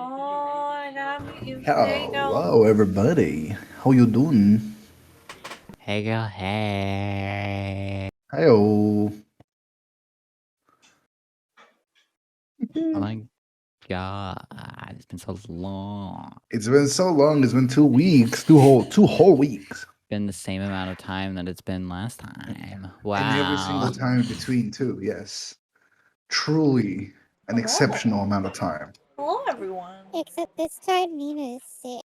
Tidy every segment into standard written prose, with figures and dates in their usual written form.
Oh, I gotta meet you. There you go. Hello, everybody. How you doing? Hey girl, hey. Heyo. Oh my god, it's been so long. It's been so long. It's been 2 weeks, two whole weeks, Been the same amount of time that it's been last time. and every Wow. single time in between too. Yes, truly an Hello. exceptional amount of time. Hello, everyone. Except this time Nina is sick.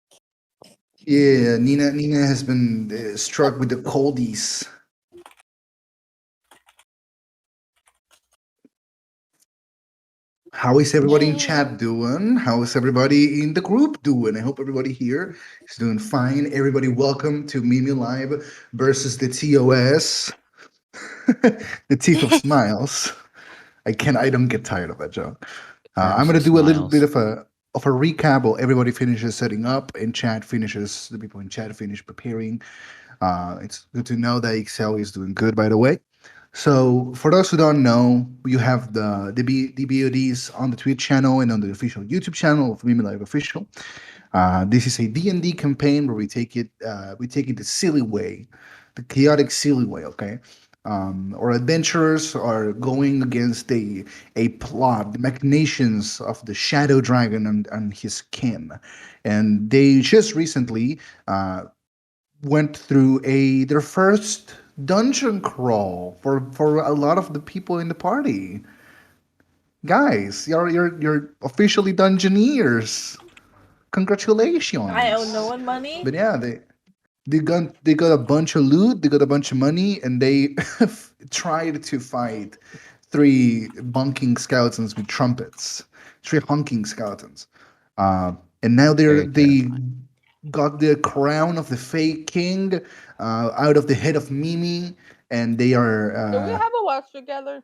Yeah, Nina has been struck with the coldies. How is everybody in chat doing? How is everybody in the group doing? I hope everybody here is doing fine. Everybody, welcome to Mimilive versus the TOS, the Teeth of Smiles. I don't get tired of that joke. I'm gonna do a little bit of a recap while everybody finishes setting up and the people in chat finish preparing. It's good to know that Excel is doing good, by the way. So for those who don't know, you have the BODs on the Twitch channel and on the official YouTube channel of Mimi Live Official. This is a D&D campaign where we take it the silly way, the chaotic silly way. Okay, our adventurers are going against a plot, the machinations of the Shadow Dragon and his kin, and they just recently went through their first dungeon crawl for a lot of the people in the party. Guys, you're officially dungeoneers. Congratulations. I owe no one money. But yeah, they got a bunch of loot, they got a bunch of money, and they tried to fight three bunking skeletons with trumpets, three honking skeletons, and now they got the crown of the fake king out of the head of Mimi, and they are. Do we have a watch together?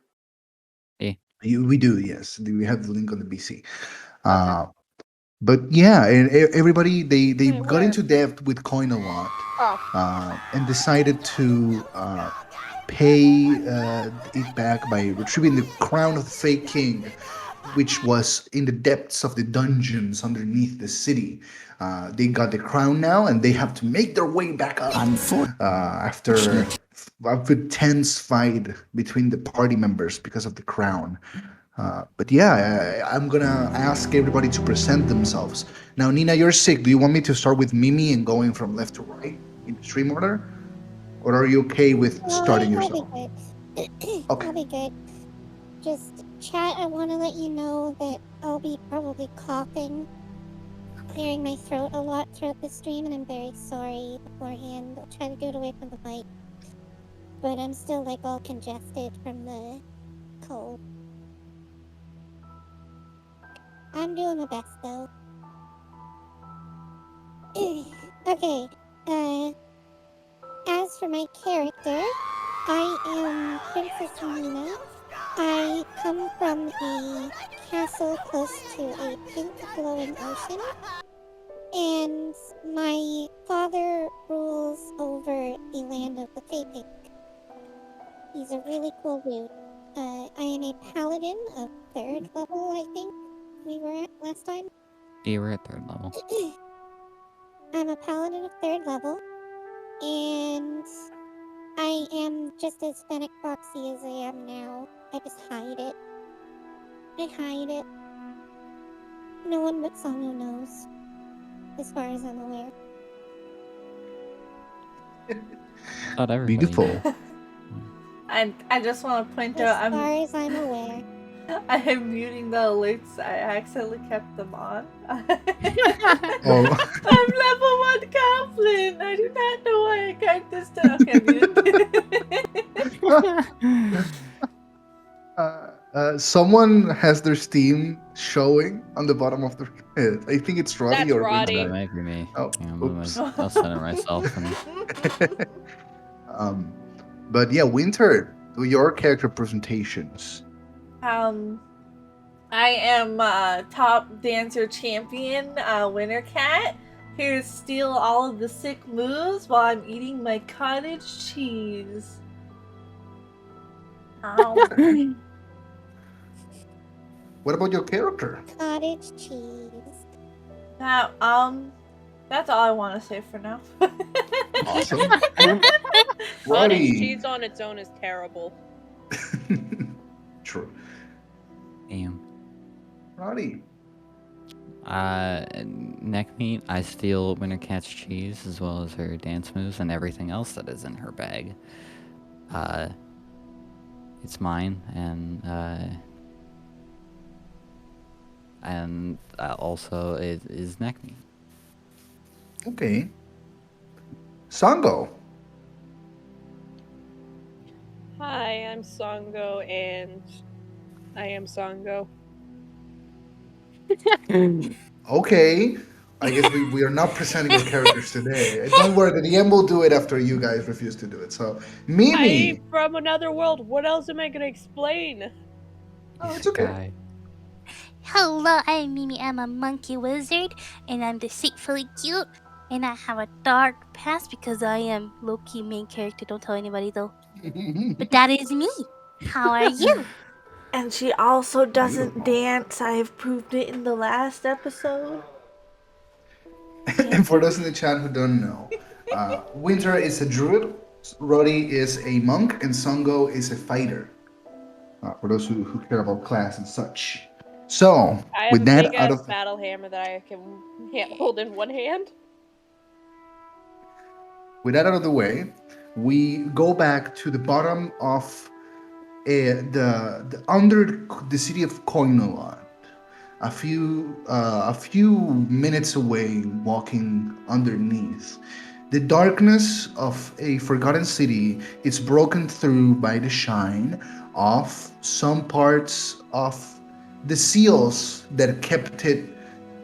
We do, yes. We have the link on the BC. But yeah, and everybody they got into debt with coin a lot, and decided to pay it back by retrieving the crown of the fake king, which was in the depths of the dungeons underneath the city. They got the crown now, and they have to make their way back up after a tense fight between the party members because of the crown. But yeah, I'm gonna ask everybody to present themselves. Now, Nina, you're sick. Do you want me to start with Mimi and going from left to right in stream order? Or are you okay with starting yourself? I'll be good. I'll be good. Just chat, I want to let you know that I'll be probably coughing, clearing my throat a lot throughout the stream, and I'm very sorry beforehand. I'll try to do it away from the mic. But I'm still like all congested from the cold. I'm doing my best though. Okay, as for my character, I am Princess Nina. I come from a castle close to a pink glowing ocean, and my father rules over the land of the Fey-Pink. He's a really cool dude. I am a paladin of 3rd level, I think we were at last time. You were at 3rd level. I'm a paladin of 3rd level, and I am just as Fennec Foxy as I am now. I just hide it. I hide it. No one but Songo knows, as far as I'm aware. Not everybody. Beautiful. I just want to point out, As far as I'm aware. I am muting the alerts. I accidentally kept them on. Oh. I'm level 1 goblin. I do not know why I got this stuff. Okay, Someone has their Steam showing on the bottom of their head. I think it's Roddy. That's or Roddy. That might be me. Oh, oops. I'll send it myself. But yeah, Winter, do your character presentations. I am top dancer champion, Wintercat, here to steal all of the sick moves while I'm eating my cottage cheese. What about your character? Cottage cheese. That's all I want to say for now. Awesome. Cottage Roddy. cheese on its own is terrible. True. Damn. Roddy. Neck meat, I steal Wintercat's cheese as well as her dance moves and everything else that is in her bag. It's mine, and also it is neck meat. Okay. Songo. Hi, I'm Songo, and I am Songo. Okay. I guess we are not presenting our characters today. Don't worry, the DM will do it after you guys refuse to do it. So, Mimi. I'm from another world. What else am I gonna explain? Oh, He's it's a okay. guy. Hello, I'm Mimi. I'm a monkey wizard, and I'm deceitfully cute, and I have a dark past because I am low-key main character. Don't tell anybody though. But that is me. How are you? And she also doesn't Beautiful. dance. I have proved it in the last episode. And for those in the chat who don't know, Winter is a druid, Roddy is a monk, and Songo is a fighter. For those who care about class and such. So, I have with a that big out ass of battle hammer that I can hold in one hand. the way, we go back to the bottom of the under the city of Koinoland. A few minutes away, walking underneath. The darkness of a forgotten city is broken through by the shine of some parts of the seals that kept it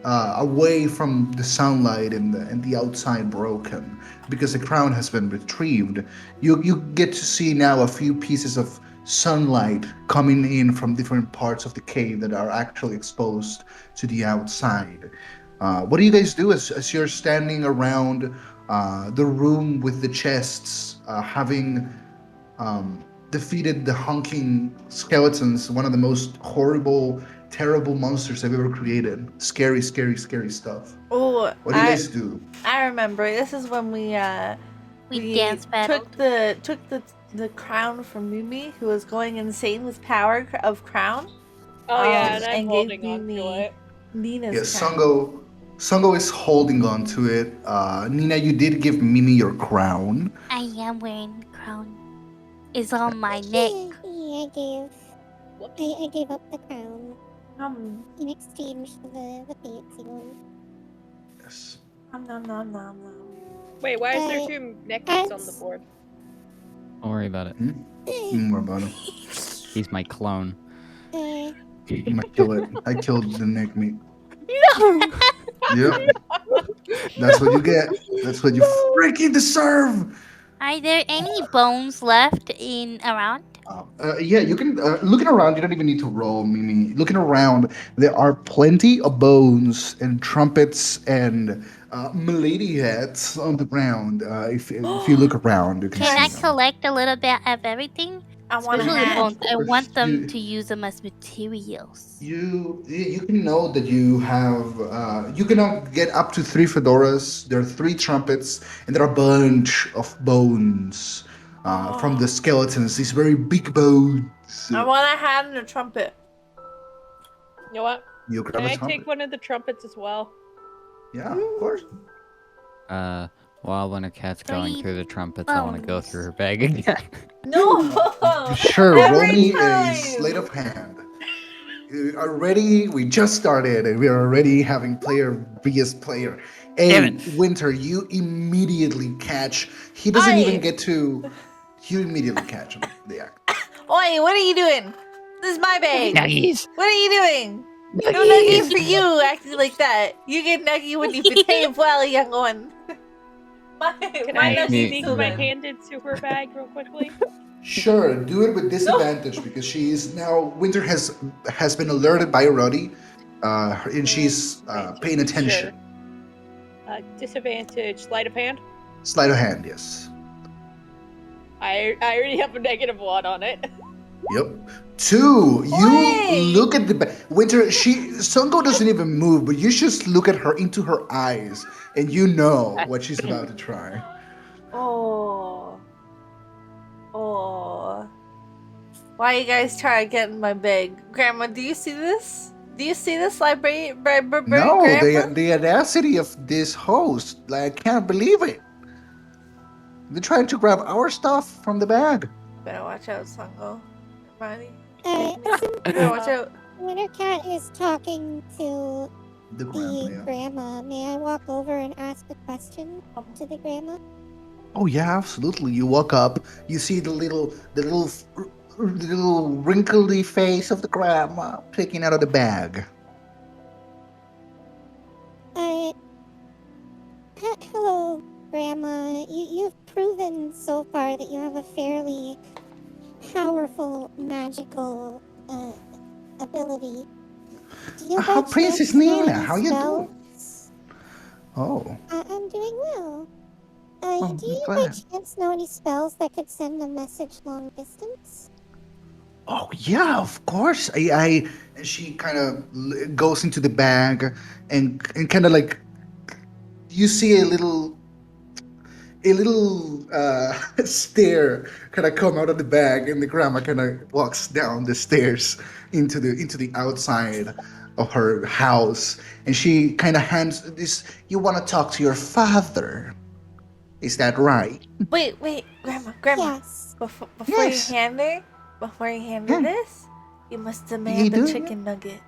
away from the sunlight and the outside broken because the crown has been retrieved. You get to see now a few pieces of sunlight coming in from different parts of the cave that are actually exposed to the outside. What do you guys do as you're standing around the room with the chests, having defeated the honking skeletons, one of the most horrible, terrible monsters I've ever created. Scary, scary, scary stuff. Oh, What do you guys do? I remember. This is when we dance battled. took the crown from Mimi, who was going insane with power of crown. Oh yeah, and I'm and holding gave on to Mimi it. Nina's Yes, crown. Songo is holding on to it. Nina, you did give Mimi your crown. I am wearing the crown. It's on my neck. I gave up the crown in exchange for the fancy one. Yes. Nom. Wait, why is there two neck meats on the board? Don't worry about it. More about him. He's my clone. I'm gonna kill it. I killed the neck meat. No! Yep. That's what you get. That's what you freaking deserve. Are there any bones left around? Yeah, you can. Looking around, you don't even need to roll, Mimi. Looking around, there are plenty of bones and trumpets and milady hats on the ground. If you look around, you can Can I see them. collect a little bit of everything? I want a Especially the hat. bones. I course. want them to use them as materials. You can know that you have you can now get up to 3 fedoras. There are 3 trumpets, and there are a bunch of bones from the skeletons. These very big bones. I want a hat and a trumpet. You know what? You grab Can a I trumpet. take one of the trumpets as well? Yeah, of course. While Wintercat's going 3 through the trumpets, I want to go bones. through her bag again. No. Sure, roll Every me a time. sleight of hand. Already, we just started, and we are already having player vs player. Damn it. Winter, you immediately catch. He doesn't even Aye. get to. You immediately catch him. The act. Oi, what are you doing? This is my bag. Nuggies! What are you doing? No nuggies for you acting like that. You get nuggy when you behave well, young one. Can my I nuggies sneak still my in. hand into her bag real quickly? Sure, do it with disadvantage because she is now. Winter has been alerted by Roddy, and she's paying attention. Sure. Disadvantage, sleight of hand. Sleight of hand, yes. I already have a -1 on it. Yep. Two, you Wait. look at the Winter. Songo doesn't even move, but you just look at her into her eyes, and you know what she's about to try. Oh. Oh. Why you guys try to get in my bag? Grandma, do you see this? Do you see this, library, No, Grandma? the audacity of this host, like I can't believe it. They're trying to grab our stuff from the bag. Better watch out, Songo. Roddy. Since Better watch out. Wintercat is talking to The grandma, the yeah. grandma, may I walk over and ask a question to the grandma? Oh yeah, absolutely. You walk up, you see the little wrinkly face of the grandma peeking out of the bag. Uh, hello, grandma. You've proven so far that you have a fairly powerful magical ability. Do you by Princess chance know Nina, any how you doing? spells? Oh, I'm doing well. Do I'm you by glad. chance know any spells that could send a message long distance? Oh yeah, of course. I and she kind of goes into the bag and kind of like you see a little stair kind of come out of the bag, and the grandma kind of walks down the stairs into the outside of her house, and she kind of hands this. You want to talk to your father? Is that right? Wait, Grandma. Yes. Before Yes. before you hand her Yeah. this, you must You demand the doing it? chicken nugget.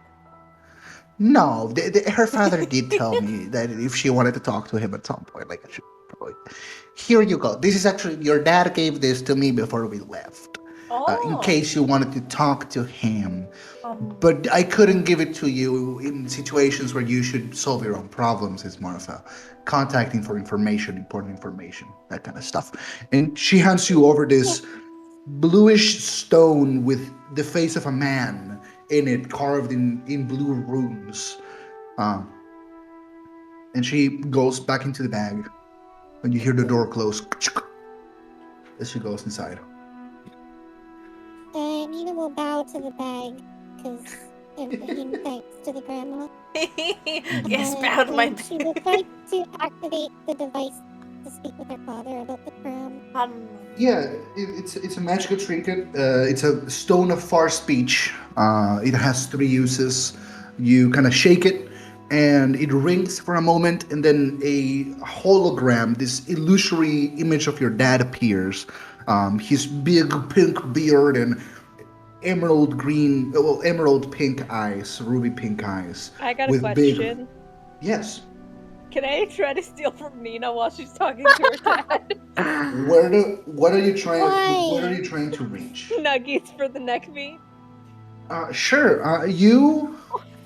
No, her father did tell me that if she wanted to talk to him at some point, like I should probably. Here you go. This is actually your dad gave this to me before we left, in Oh. case you wanted to talk to him. Um. But I couldn't give it to you in situations where you should solve your own problems. It's more of a contacting for information, important information, that kind of stuff. And she hands you over Yeah. this bluish stone with the face of a man in it, carved in blue runes. Um, and she goes back into the bag, and you hear the door close as she goes inside. Nina will bow to the bag, because in thanks to the grandma. Yes, bow to my And she will try to activate the device to speak with her father about the crown. Yeah, it's a magical trinket. It's a stone of far speech. It has three uses. You kind of shake it, and it rings for a moment, and then a hologram, this illusory image of your dad appears. His big pink beard and emerald pink eyes, ruby pink eyes, I got a with big. question. Yes. Can I try to steal from Nina while she's talking to her dad? What are you trying? What are Why? you trying to reach? Nuggies for the neck meat. Sure. You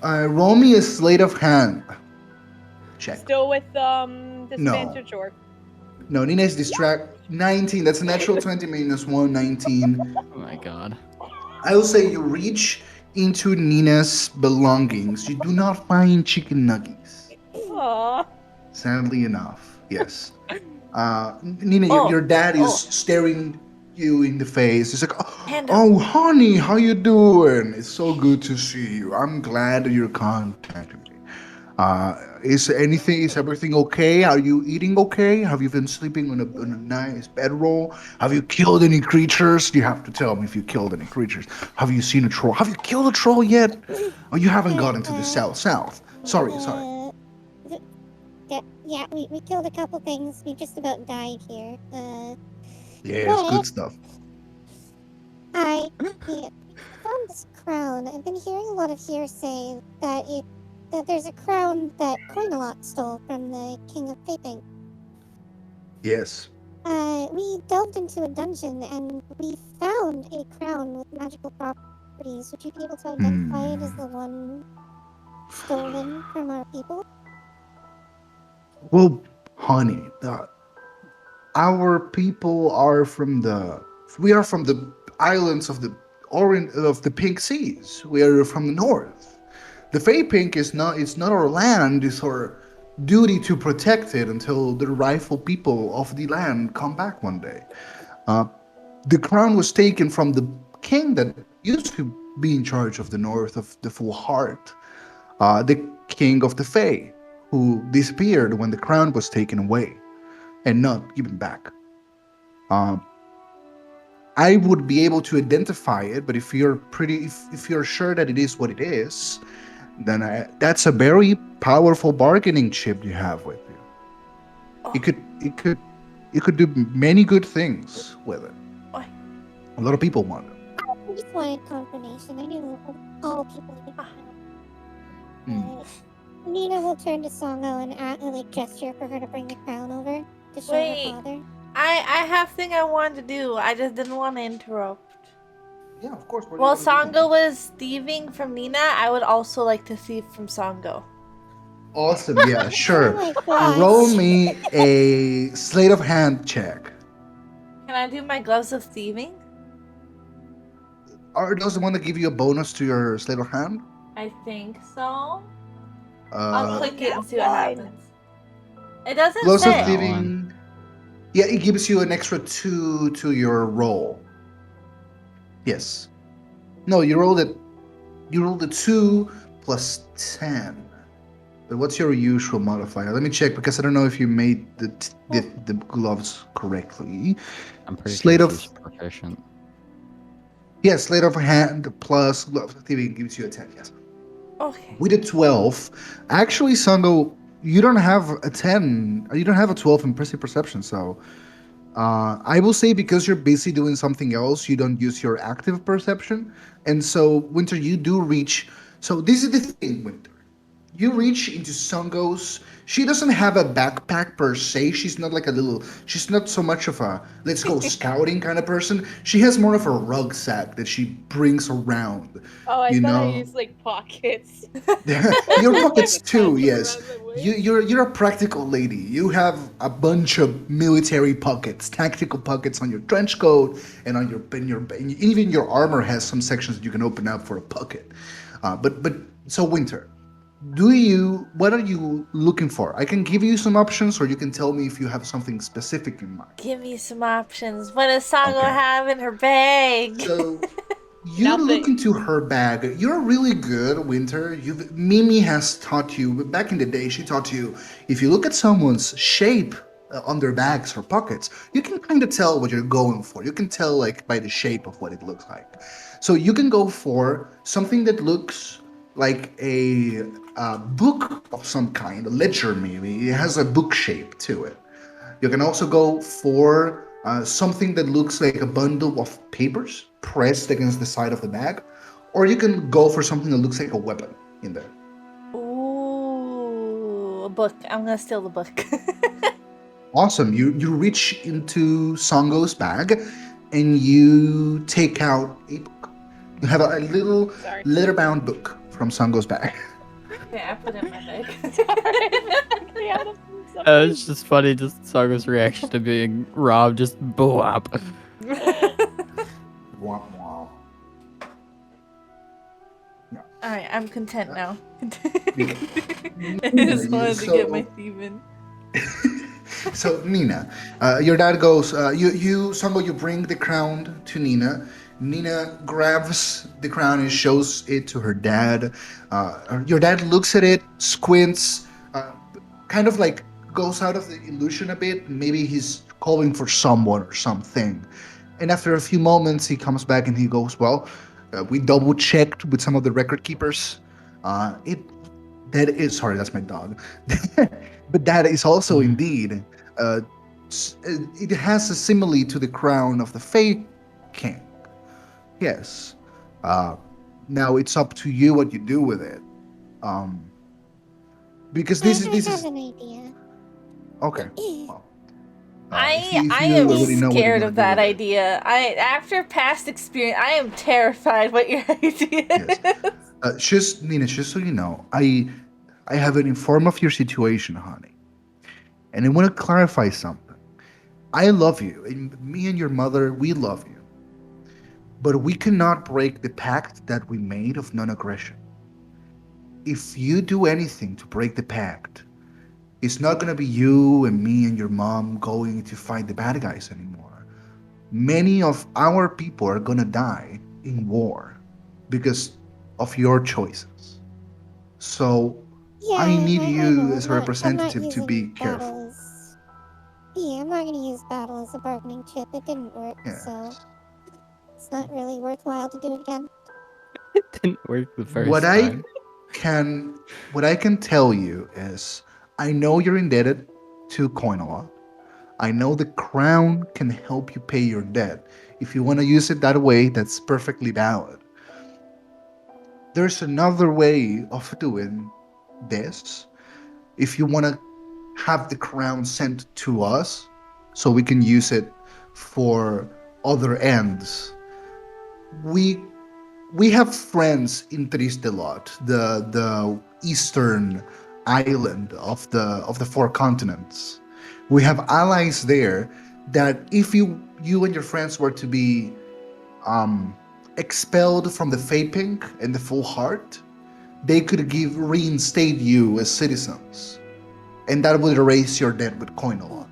roll me a sleight of hand check. Still with No. disadvantage or No, Nina's distract 19. That's a natural 20 minus 1, 19. Oh my god. I'll say you reach into Nina's belongings. You do not find chicken nuggets. Aw. Sadly enough, yes. Nina, Oh, your dad is oh. staring you in the face. He's like, Hand "Oh, honey, how you doing? It's so good to see you. I'm glad that you're contacting me. Is everything okay? Are you eating okay? Have you been sleeping on a nice bedroll? Have you killed any creatures? You have to tell me if you killed any creatures. Have you seen a troll? Have you killed a troll yet? Oh, you haven't gotten to the south. Sorry. Yeah, we killed a couple things. We just about died here. Yeah, it's good But stuff. I found this crown. I've been hearing a lot of hearsay that there's a crown that Coinalot stole from the King of Vaping. Yes. We delved into a dungeon and we found a crown with magical properties. Would you be able to identify it as the one stolen from our people? Well, honey, our people are from the. We are from the islands of the orange of the Pink Seas. We are from the north. The Fey Pink is not. It's not our land. It's our duty to protect it until the rightful people of the land come back one day. Uh, the crown was taken from the king that used to be in charge of the north of the Full Heart, the king of the Fae, who disappeared when the crown was taken away and not given back. Um, I would be able to identify it, but if you're sure that it is what it is, then that's a very powerful bargaining chip you have with you. Oh, It could do many good things with it. oh, A lot of people want it. I just wanted confirmation. I knew all people would know. Mm. Nina will turn to Songo and like gesture for her to bring the crown over to show Wait. her father. I have thing I wanted to do. I just didn't want to interrupt. Yeah, of course. While Songo was thieving from Nina, I would also like to thieve from Songo. Awesome. Yeah, sure. Oh my gosh. Roll me a sleight of hand check. Can I do my gloves of thieving? Are those the one that give you a bonus to your sleight of hand? I think so. I'll click it and see what Fine. happens. It doesn't Gloves of say. thieving. Yeah, it gives you an extra 2 to your roll. Yes. No, you rolled it. You rolled a 2 plus 10. But what's your usual modifier? Let me check because I don't know if you made the gloves correctly. I'm pretty Slate sure of- she's proficient. Yes, sleight of hand plus gloves of thieving gives you a 10. Yes. Okay. With a 12, actually, Songo, you don't have a 10. You don't have a 12 in perception. So, I will say because you're busy doing something else, you don't use your active perception. And so, Winter, you do reach. So, this is the thing, Winter. You reach into Songo's. She doesn't have a backpack per se. She's not like a little. She's not so much of a let's go scouting kind of person. She has more of a rucksack that she brings around. Oh, I You thought I know? used like pockets. Your pockets too, Attach it yes. around my waist. You're a practical lady. You have a bunch of military pockets, tactical pockets on your trench coat and on and even your armor has some sections that you can open up for a pocket. But so Winter, what are you looking for? I can give you some options, or you can tell me if you have something specific in mind. Give me some options. What does Songo Okay. have in her bag? So you Nothing. look into her bag. You're really good, Winter. Mimi has taught you back in the day. She taught you if you look at someone's shape on their bags or pockets, you can kind of tell what you're going for. You can tell like by the shape of what it looks like. So you can go for something that looks like a book of some kind, a ledger maybe. It has a book shape to it. You can also go for something that looks like a bundle of papers pressed against the side of the bag, or you can go for something that looks like a weapon in there. Ooh, a book. I'm gonna steal the book. Awesome. You reach into Songo's bag and you take out a book. You have a little Sorry. leather-bound book from Songo's bag. Okay, I put it in my bag. Sorry. Out of something. It's just funny, just Sargo's reaction to being robbed, just blow up. Wah, wah. Alright, I'm content now. Yeah. I just wanted to get So- my thieving. So Nina, your dad goes. Songo, you bring the crown to Nina. Nina grabs the crown and shows it to her dad. Your dad looks at it, squints, kind of like goes out of the illusion a bit. Maybe he's calling for someone or something. And after a few moments, he comes back and he goes, "Well, we double checked with some of the record keepers. Sorry, that's my dog. But that is also indeed, it has a simile to the crown of the Fae King. Yes. Now it's up to you what you do with it. Because this I is have an idea. okay. Well, I if am you already know what you're scared gonna of do that with it. idea. After past experience, I am terrified what your idea Yes. is. Just Nina, just so you know, I have been informed of your situation, honey, and I want to clarify something. I love you, and me and your mother, we love you, but we cannot break the pact that we made of non-aggression. If you do anything to break the pact, it's not gonna be you and me and your mom going to fight the bad guys anymore. Many of our people are gonna die in war because of your choices. So Yeah, I need I know. you as a I'm not representative to be using careful. battle as. Yeah, I'm not gonna use battle as a bargaining chip. It didn't work, so Yes. it's not really worthwhile to do it again. Didn't work the What first I time. can what I can tell you is I know you're indebted to Coinala. I know the crown can help you pay your debt. If you want to use it that way, that's perfectly valid. There's another way of doing this. If you want to have the crown sent to us so we can use it for other ends, we we have friends in Tristelot, the eastern island of the four continents. We have allies there that if you and your friends were to be um, expelled from the Faping and the Full Heart, they could reinstate you as citizens, and that would erase your debt with Coinalon.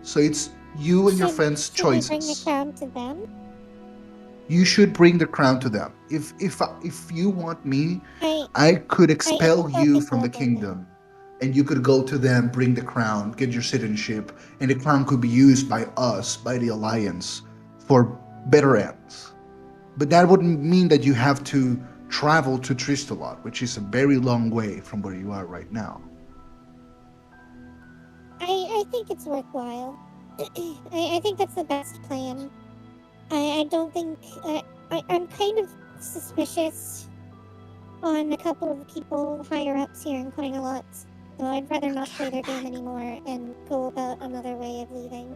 So it's you and your friends' Should we bring the choices. crown to them? You should bring the crown to them. If you want me, I I could I expel don't you think from the we'll bring it. kingdom, and you could go to them, bring the crown, get your citizenship, and the crown could be used by us, by the alliance, for better ends. But that wouldn't mean that you have to travel to Tristalot, which is a very long way from where you are right now. I think it's worthwhile. I think that's the best plan. I don't think I'm kind of suspicious on a couple of people higher ups here in Coin a lot. So I'd rather not play their game anymore and go about another way of leaving.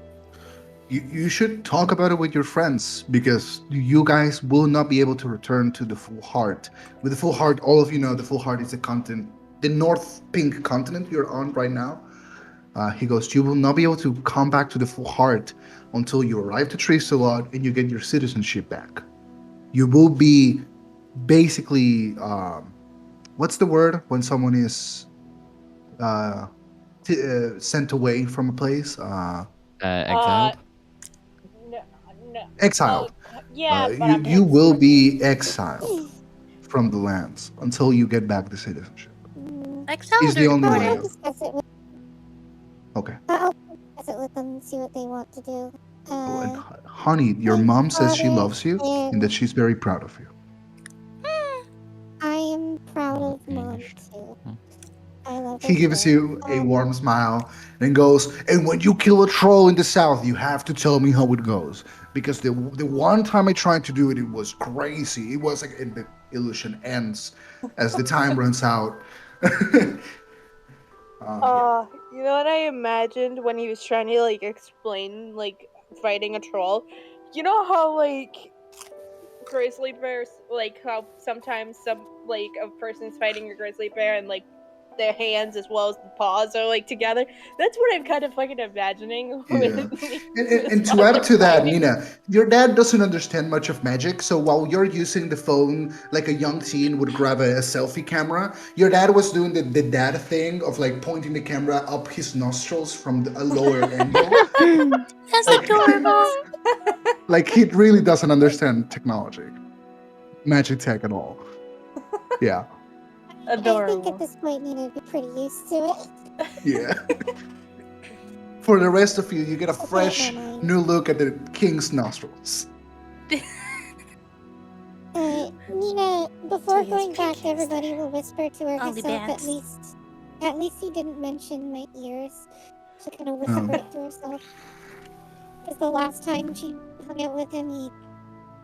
You should talk about it with your friends because you guys will not be able to return to the Full Heart. With the Full Heart, all of you know the Full Heart is the continent, the North Pink continent you're on right now. He goes, you will not be able to come back to the Full Heart until you arrive to Trisolot and you get your citizenship back. You will be basically, what's the word when someone is uh, sent away from a place? Uh, Exiled? no, no. Exiled. Yeah, but You I'm you will exiled. be exiled from the lands until you get back the citizenship. Is Exiled the or only I'll, way I'll deported? out. discuss it with Okay. I'll discuss it with them and see what they want to do. Oh, and honey, your I'm mom says proud she of loves you and that and she's very proud of you. I am proud Oh, of Mom finished. too. Hmm. I love her He gives too. you a warm smile and goes, and when you kill a troll in the south, you have to tell me how it goes. Because the one time I tried to do it, it was crazy. It was like and the illusion ends as the time runs out. Yeah. You know what I imagined when he was trying to like explain like fighting a troll? You know how like grizzly bears, like how sometimes some like a person's fighting a grizzly bear and like their hands as well as the paws are like together. That's what I'm kind of fucking imagining with Yeah. me And his to add father to that, fighting. Nina, your dad doesn't understand much of magic. So while you're using the phone like a young teen would grab a selfie camera, your dad was doing the dad thing of like pointing the camera up his nostrils from a lower angle. That's Like, adorable. like he really doesn't understand technology, magic tech at all. Yeah. I think at Adorable. this point Nina would be pretty used to it. Yeah. For the rest of you, you get a She'll put it in fresh her mind. new look at the king's nostrils. Nina, before he has going back, pink hairs everybody will whisper to her All the herself bands. at least he didn't mention my ears. She kind of whisper Oh. it to herself. Because the last time she hung out with him, he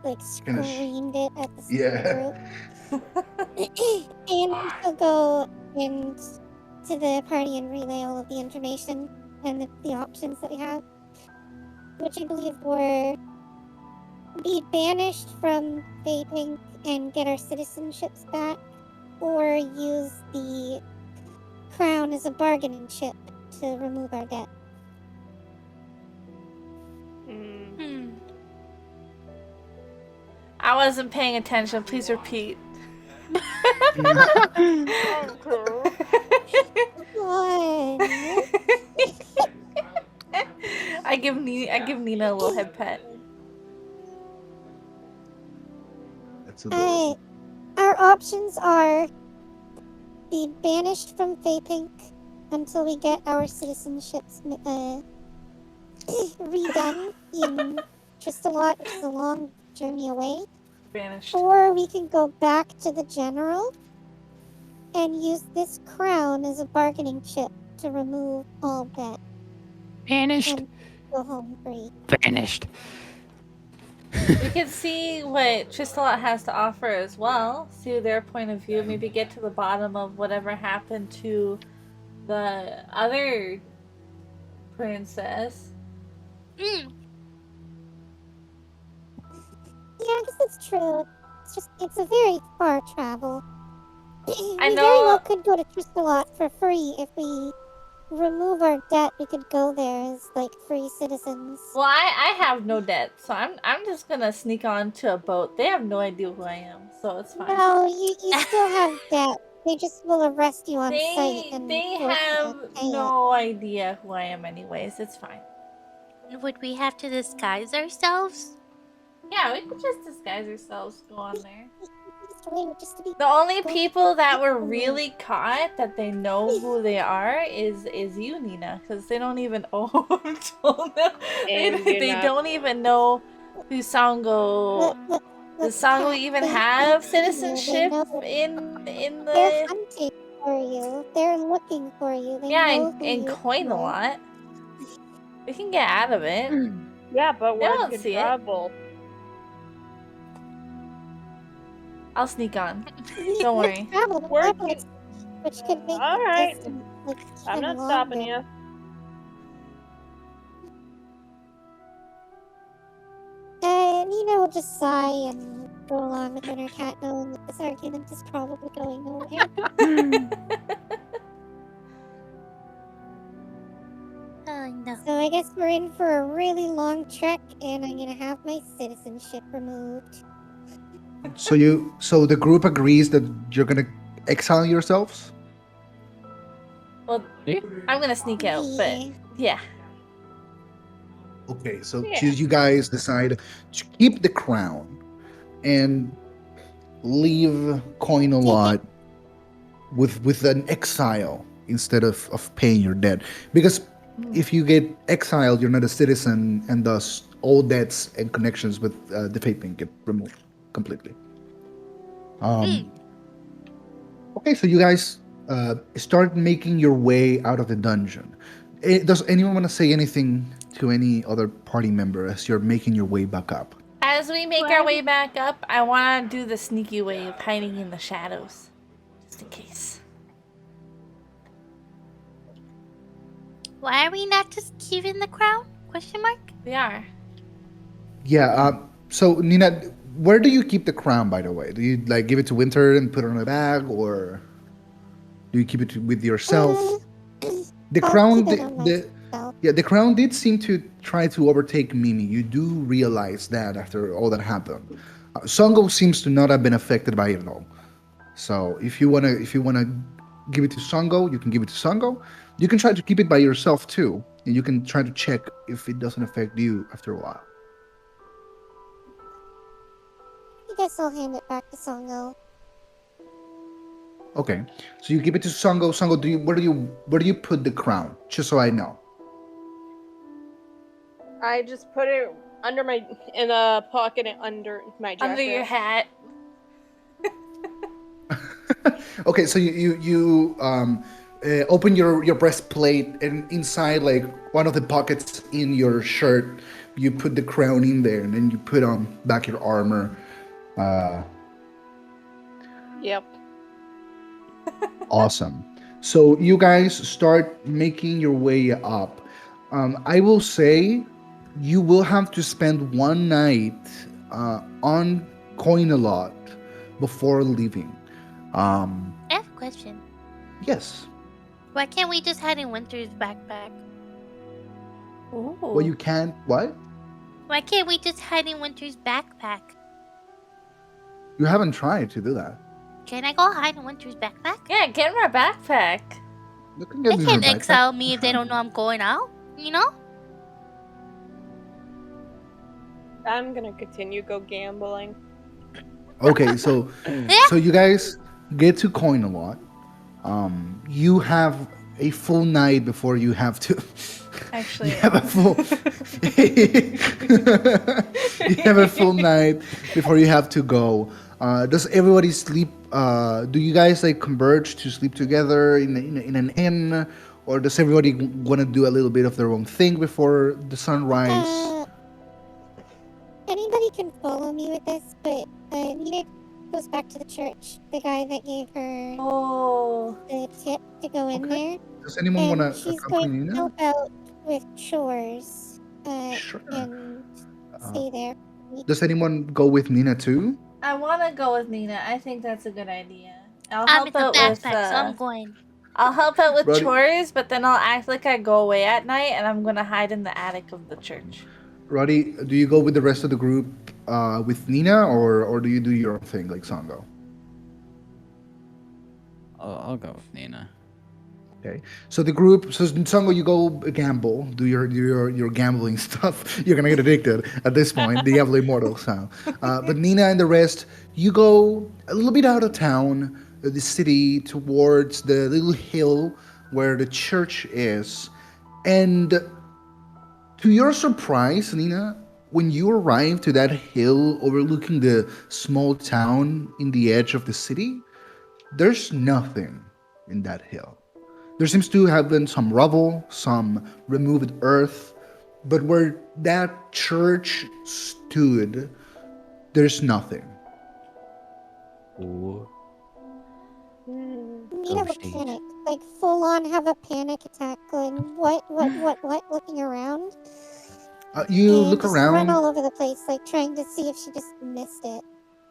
like Kinda screamed it at the Yeah. group. And she'll go and to the party and relay all of the information and the options that we have, which I believe were be banished from vaping and get our citizenships back, or use the crown as a bargaining chip to remove our debt. Hmm. I wasn't paying attention. Please repeat. One. I give Nina a little head pet. That's adorable. Our options are be banished from Vapink until we get our citizenships redone in Tristalot, which is a long journey away. Vanished. Or we can go back to the general and use this crown as a bargaining chip to remove all debt Vanished. and go home free. Vanished. We could see what Tristalot has to offer as well. See their point of view. Maybe get to the bottom of whatever happened to the other princess. Mm. Yeah, I guess it's true. It's a very far travel. We very know- well could go to Tristalot for free if we remove our debt. We could go there as like free citizens. Well, I have no debt, so I'm just gonna sneak on to a boat. They have no idea who I am, so it's fine. No, you still have debt. They just will arrest you on sight and They force you to have pay it. no idea who I am anyways. It's fine. Would we have to disguise ourselves? Yeah, we could just disguise ourselves, go on there. Just wait, just to be The only people that were really caught that they know who they are is you, Nina, because they don't even they don't even know who Songo. Does Songo even have citizenship in They're the? hunting for you. They're looking for you. They Yeah, know who and you coin a are. lot. We can get out of it. Yeah, but They word won't could see it. travel. I'll sneak on. Don't worry. Travel to Word Lebanon, which could make All the right. distance like I'm even not stopping longer. you. Nina will just sigh and go along with Wintercat, knowing that this argument is probably going nowhere. Oh no. So I guess we're in for a really long trek, and I'm gonna have my citizenship removed. So the group agrees that you're gonna exile yourselves. Well, I'm gonna sneak out, but yeah. Okay, so Yeah. you guys decide to keep the crown and leave coin a lot with an exile instead of paying your debt. Because if you get exiled, you're not a citizen, and thus all debts and connections with the vaping get removed completely. Okay, so you guys start making your way out of the dungeon. Does anyone want to say anything to any other party member as you're making your way back up? As we make our way back up, I want to do the sneaky way of hiding in the shadows, just in case. Why are we not just keeping the crown? Question mark. We are. Yeah. So Nina, where do you keep the crown? By the way, do you like give it to Winter and put it on a bag, or do you keep it with yourself? The I'll crown, keep it on myself. the crown did seem to try to overtake Mimi. You do realize that after all that happened, Songo seems to not have been affected by it at all. So if you wanna give it to Songo, you can give it to Songo. You can try to keep it by yourself too, and you can try to check if it doesn't affect you after a while. I guess I'll hand it back to Songo. Okay, so you give it to Songo. Songo, where do you put the crown? Just so I know. I just put it under in a pocket under my jacket. Under your hat. Okay, so you open your breastplate, and inside, like one of the pockets in your shirt, you put the crown in there, and then you put on back your armor. Yep. Awesome. So you guys start making your way up. I will say you will have to spend one night on Coin-a-Lot before leaving. I have a question. Yes. Why can't we just hide in Winter's backpack? Ooh. Well, you can't. What? Why can't we just hide in Winter's backpack? You haven't tried to do that. Can I go hide in Winter's backpack? Yeah, get in our backpack. You can get They in your can't backpack. exile me if they don't know I'm going out. You know? I'm gonna continue go gambling. Okay, so you guys get to coin a lot. You have a full night before you have to. You Actually. have a full. You have a full night before you have to go. Does everybody sleep? Do you guys like converge to sleep together in an inn, or does everybody want to do a little bit of their own thing before the sunrise? Uh, Anybody can follow me with this, but Nina goes back to the church. The guy that gave her Oh. the tip to go in Okay. there, Does anyone want and to she's accompany going to Nina? help out with chores Sure. and Uh, stay there. does anyone go with Nina too? I want to go with Nina. I think that's a good idea. I'll I'm help in the out with backpack, so I'm going. Roddy, chores, but then I'll act like I go away at night and I'm gonna hide in the attic of the church. Roddy, do you go with the rest of the group with Nina, or do you do your own thing like Songo? I'll go with Nina. Okay, so the group, so Songo, you go gamble, do your gambling stuff. You're gonna get addicted at this point, the Diablo Immortal style. But Nina and the rest, you go a little bit out of town, the city, towards the little hill where the church is, and to your surprise, Nina, when you arrive to that hill overlooking the small town in the edge of the city, there's nothing in that hill. There seems to have been some rubble, some removed earth, but where that church stood, there's nothing. Ooh. Nina will Ghosty. panic, like full on have a panic attack, going what, looking around, You and look just run around. all over the place, like trying to see if she just missed it.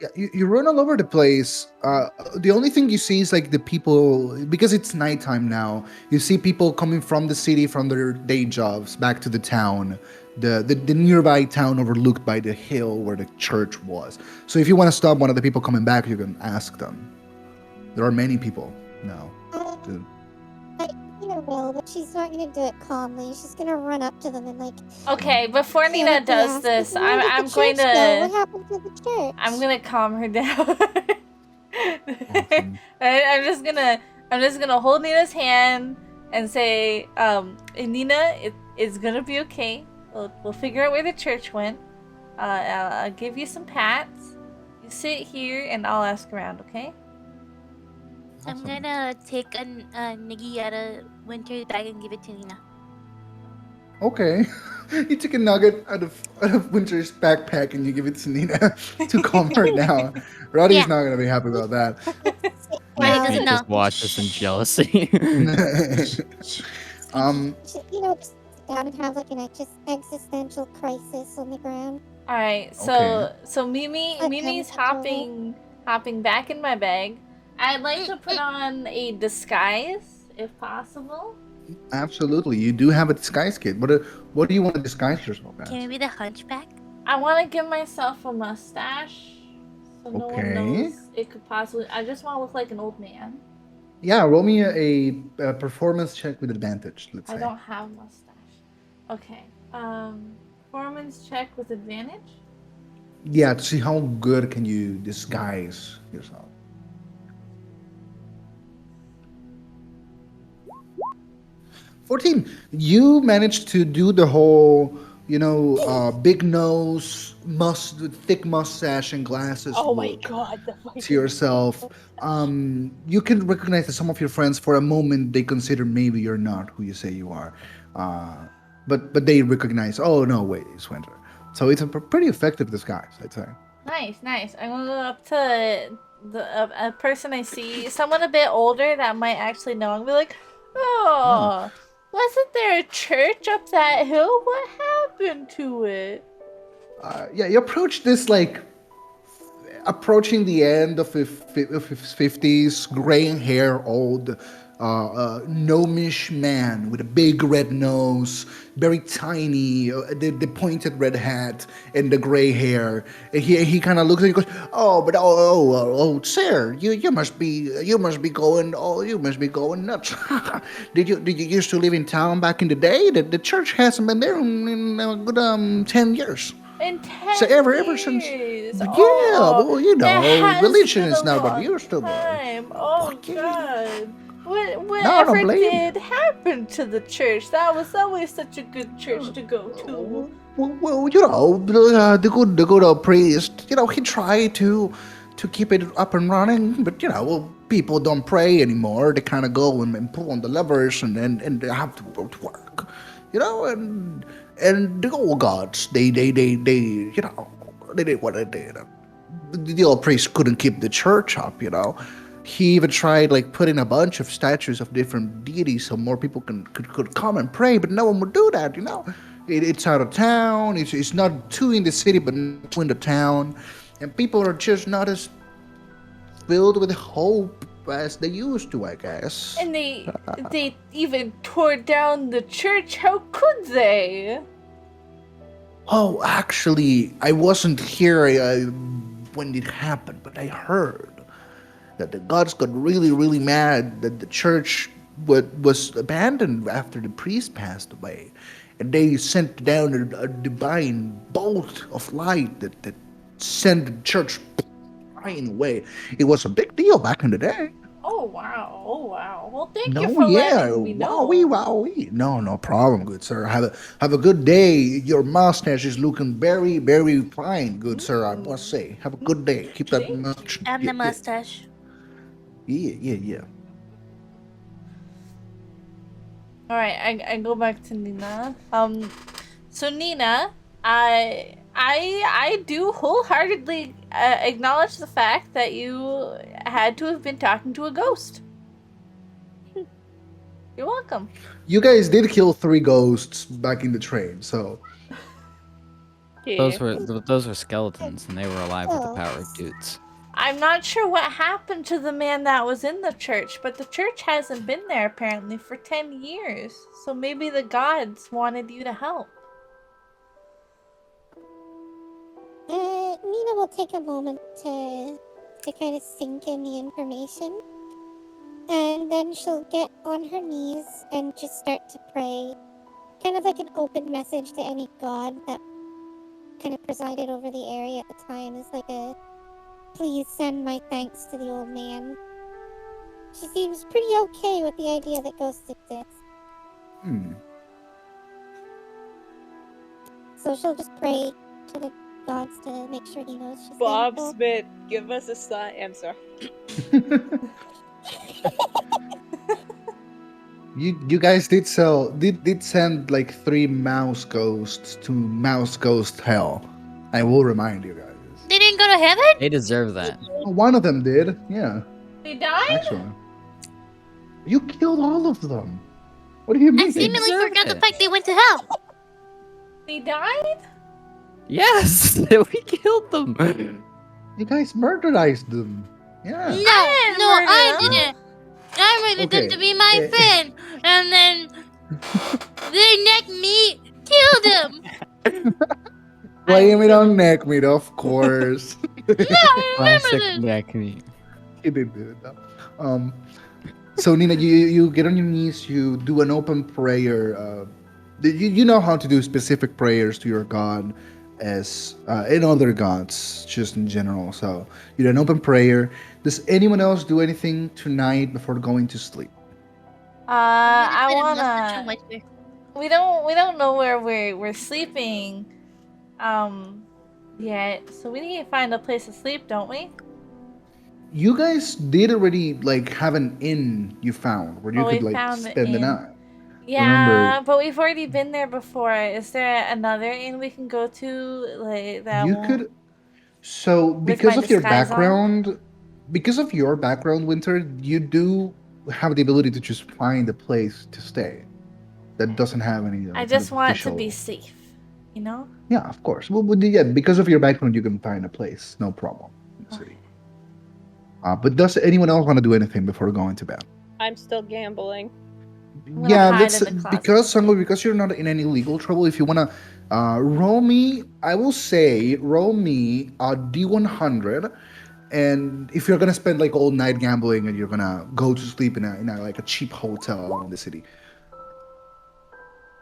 Yeah, you run all over the place. The only thing you see is like the people, because it's nighttime now. You see people coming from the city, from their day jobs, back to the town, the nearby town overlooked by the hill where the church was. So if you want to stop one of the people coming back, you can ask them. There are many people now. Um, Nina will, but she's not gonna do it calmly. She's gonna run up to them and like Okay, before Nina panically does ask, this, "Where did I'm the going church go? What to happened to the church?" I'm gonna calm her down. Awesome. I'm just gonna hold Nina's hand and say, Nina, it's gonna be okay. We'll figure out where the church went. I'll give you some pats. You sit here and I'll ask around, okay? I'm Awesome. gonna take a niggy out of Winter's bag and give it to Nina. Okay. You take a nugget out of Winter's backpack and you give it to Nina to calm her down. Roddy's Yeah. not gonna be happy about that. Roddy Well, doesn't He know. just watches in jealousy. Just sit down and have like an existential crisis on the ground. All right. So Okay. so Mimi's Okay. hopping back in my bag. I'd like to put on a disguise if possible. Absolutely, you do have a disguise kit. What do you want to disguise yourself as? Can we be the hunchback? I want to give myself a mustache so no one Okay. knows it could possibly. I just want to look like an old man. Yeah, roll me a performance check with advantage. Let's say. I don't have a mustache. Okay. Performance check with advantage. Yeah, to see how good can you disguise yourself. 14. You managed to do the whole, big nose, thick mustache and glasses Oh my look god, the fucking to yourself. You can recognize that some of your friends, for a moment, they consider maybe you're not who you say you are. But they recognize, oh, no, wait, it's Winter. So it's a pretty effective disguise, I'd say. Nice. I'm gonna go up to a person I see, someone a bit older that might actually know. I'm gonna be like, oh, wasn't there a church up that hill? What happened to it? Yeah, you approach this approaching the end of his 50s, gray hair, old, gnomish man with a big red nose, very tiny, the pointed red hat and the gray hair. And he kind of looks and he goes, sir, you must be going nuts. Did you used to live in town back in the day? The church hasn't been there in a good 10 years. In So 10 ever since, years. yeah, Oh, well, you that know, has religion been a is not what long used to be. time. Oh Yeah. God. No, Whatever don't blame. did happen to the church? That was always such a good church to go to. Well, you know, the good old priest, you know, he tried to keep it up and running, but you know, well, people don't pray anymore. They kind of go and pull on the levers, and they have to go to work, you know, and the old gods, they, you know, they did what they did. The old priest couldn't keep the church up, you know. He even tried like putting a bunch of statues of different deities so more people could come and pray, but no one would do that, you know. It's out of town. It's not too in the city, but not too in the town, and people are just not as filled with hope as they used to, I guess. And they even tore down the church. How could they? Oh, actually, I wasn't here when it happened, but I heard that the gods got really mad that the church was abandoned after the priest passed away. And they sent down a divine bolt of light that sent the church flying away. It was a big deal back in the day. Oh wow. Oh wow. Well, thank you No, for yeah, letting me wowie, know. wowie. No, no problem, good sir. Have a good day. Your mustache is looking very fine, good sir. I must say. Have a good day. Keep that Thank you. mustache. And Yeah, the mustache. yeah. All right, I go back to Nina. So Nina, I do wholeheartedly acknowledge the fact that you had to have been talking to a ghost. You're welcome. You guys did kill 3 ghosts back in the train, so Those Yeah. were those were skeletons, and they were alive with the power of dudes. I'm not sure what happened to the man that was in the church, but the church hasn't been there apparently for 10 years. So maybe the gods wanted you to help. Nina will take a moment to kind of sink in the information, and then she'll get on her knees and just start to pray, kind of like an open message to any god that kind of presided over the area at the time. Is like a please send my thanks to the old man. She seems pretty okay with the idea that ghosts exist. hmm. So she'll just pray to the gods to make sure he knows she's Bob thankful. Smith, give us a sign. I'm sorry. You guys did send like 3 mouse ghosts to mouse ghost hell. I will remind you guys. They didn't go to heaven? They deserve that. One of them did, yeah. They died? Actually, you killed all of them. What do you I mean? seemingly deserve forgot the it. fact they went to hell. They died? Yes, we killed them. You guys murderized them. Yeah. No, didn't no, murder I them. didn't. I murdered them Okay, to be my eh. friend, and then they necked me, killed them. Blame it on neck meat, of course. No, I remember Classic this. neck meat. He did do it though. So Nina, you get on your knees, you do an open prayer. You know how to do specific prayers to your god, as and other gods, just in general. So you do an open prayer. Does anyone else do anything tonight before going to sleep? I Put a mustache on wanna. my face. We don't know where we're sleeping, yet. So we need to find a place to sleep, don't we? You guys did already like have an inn you found where you Oh, we could like found the spend the inn. night. Yeah, but we've already been there before. Is there another inn we can go to, like that You won't could. So with my because of your disguise on? background, Winter, you do have the ability to just find a place to stay that doesn't have any I kind just of want it to official. be safe, you know? Yeah, of course. Well, yeah, because of your background, you can find a place, no problem in the city. But does anyone else want to do anything before going to bed? I'm still gambling. gonna Yeah, hide let's in the closet. because Songo, because you're not in any legal trouble. If you wanna roll me, I will say roll me a D100, and if you're gonna spend like all night gambling and you're gonna go to sleep in a like a cheap hotel in the city,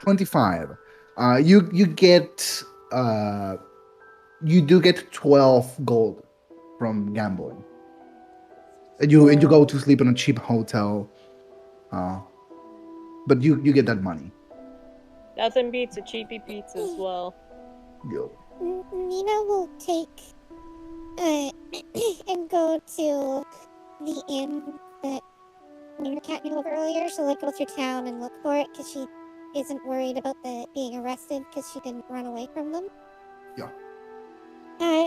25. You get you do get 12 gold from gambling. And you go to sleep in a cheap hotel. But you get that money. Nothing beats a cheapy pizza as well. Yo. Nina will take and go to the inn that Wintercat knew of earlier. She'll like go through town and look for it because she isn't worried about the being arrested because she didn't run away from them. Yeah.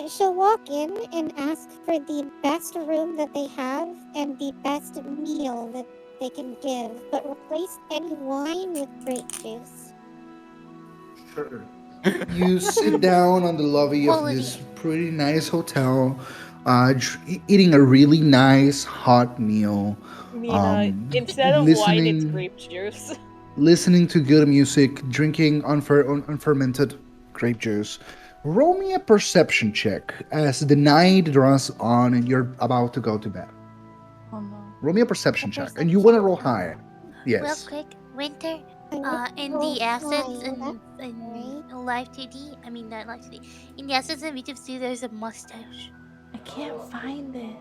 She'll walk in and ask for the best room that they have and the best meal that they can give, but replace any wine with grape juice. Sure. You sit down on the lobby of Quality. this pretty nice hotel, eating a really nice hot meal. Nina, instead of wine, it's grape juice. Listening to good music, drinking unfermented grape juice. Roll me a perception check as the night draws on and you're about to go to bed. Oh no. Roll me a perception A check, and you want to roll high. Real Yes. quick, Winter. I In roll the assets high, in right? Live 2D, I mean not Live 2D. In the assets in YouTube 2, there's a mustache. I can't find it.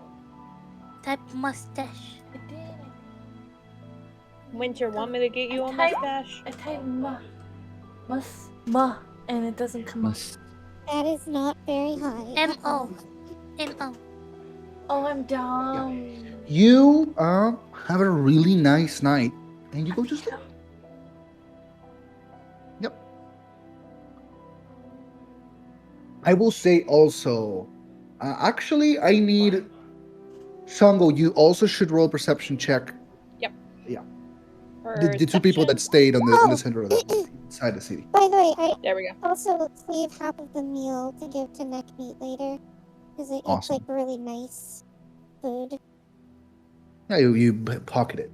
Type mustache. I did. Winter, want me to get you a I mustache? I typed and it doesn't come up. Must. That is not very high. at M-O. all. M-O. Oh, I'm dumb. You have a really nice night, and you go to sleep. Yep. I will say also, actually, I need Songo. You also should roll a perception check. The two people that stayed on the center of the inside the city. By the way, I There we go. also save half of the meal to give to Neckmeat later. Because it's Awesome. like really nice food. Yeah, you pocket it.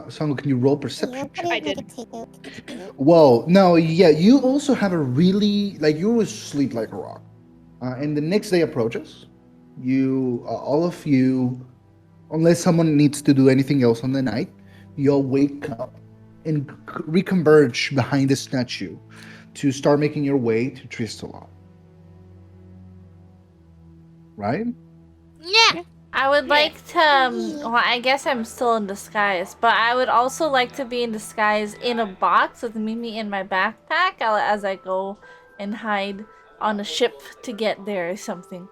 Songo, can you roll Yeah, perception put check? I it like a did. takeout. Whoa, no, yeah, you also have a really, like, you always sleep like a rock. And the next day approaches. All of you, unless someone needs to do anything else on the night, you all wake up and reconverge behind the statue to start making your way to Tristalot. Right? Yeah! I would like to, well, I guess I'm still in disguise, but I would also like to be in disguise in a box with Mimi in my backpack as I go and hide on a ship to get there or something.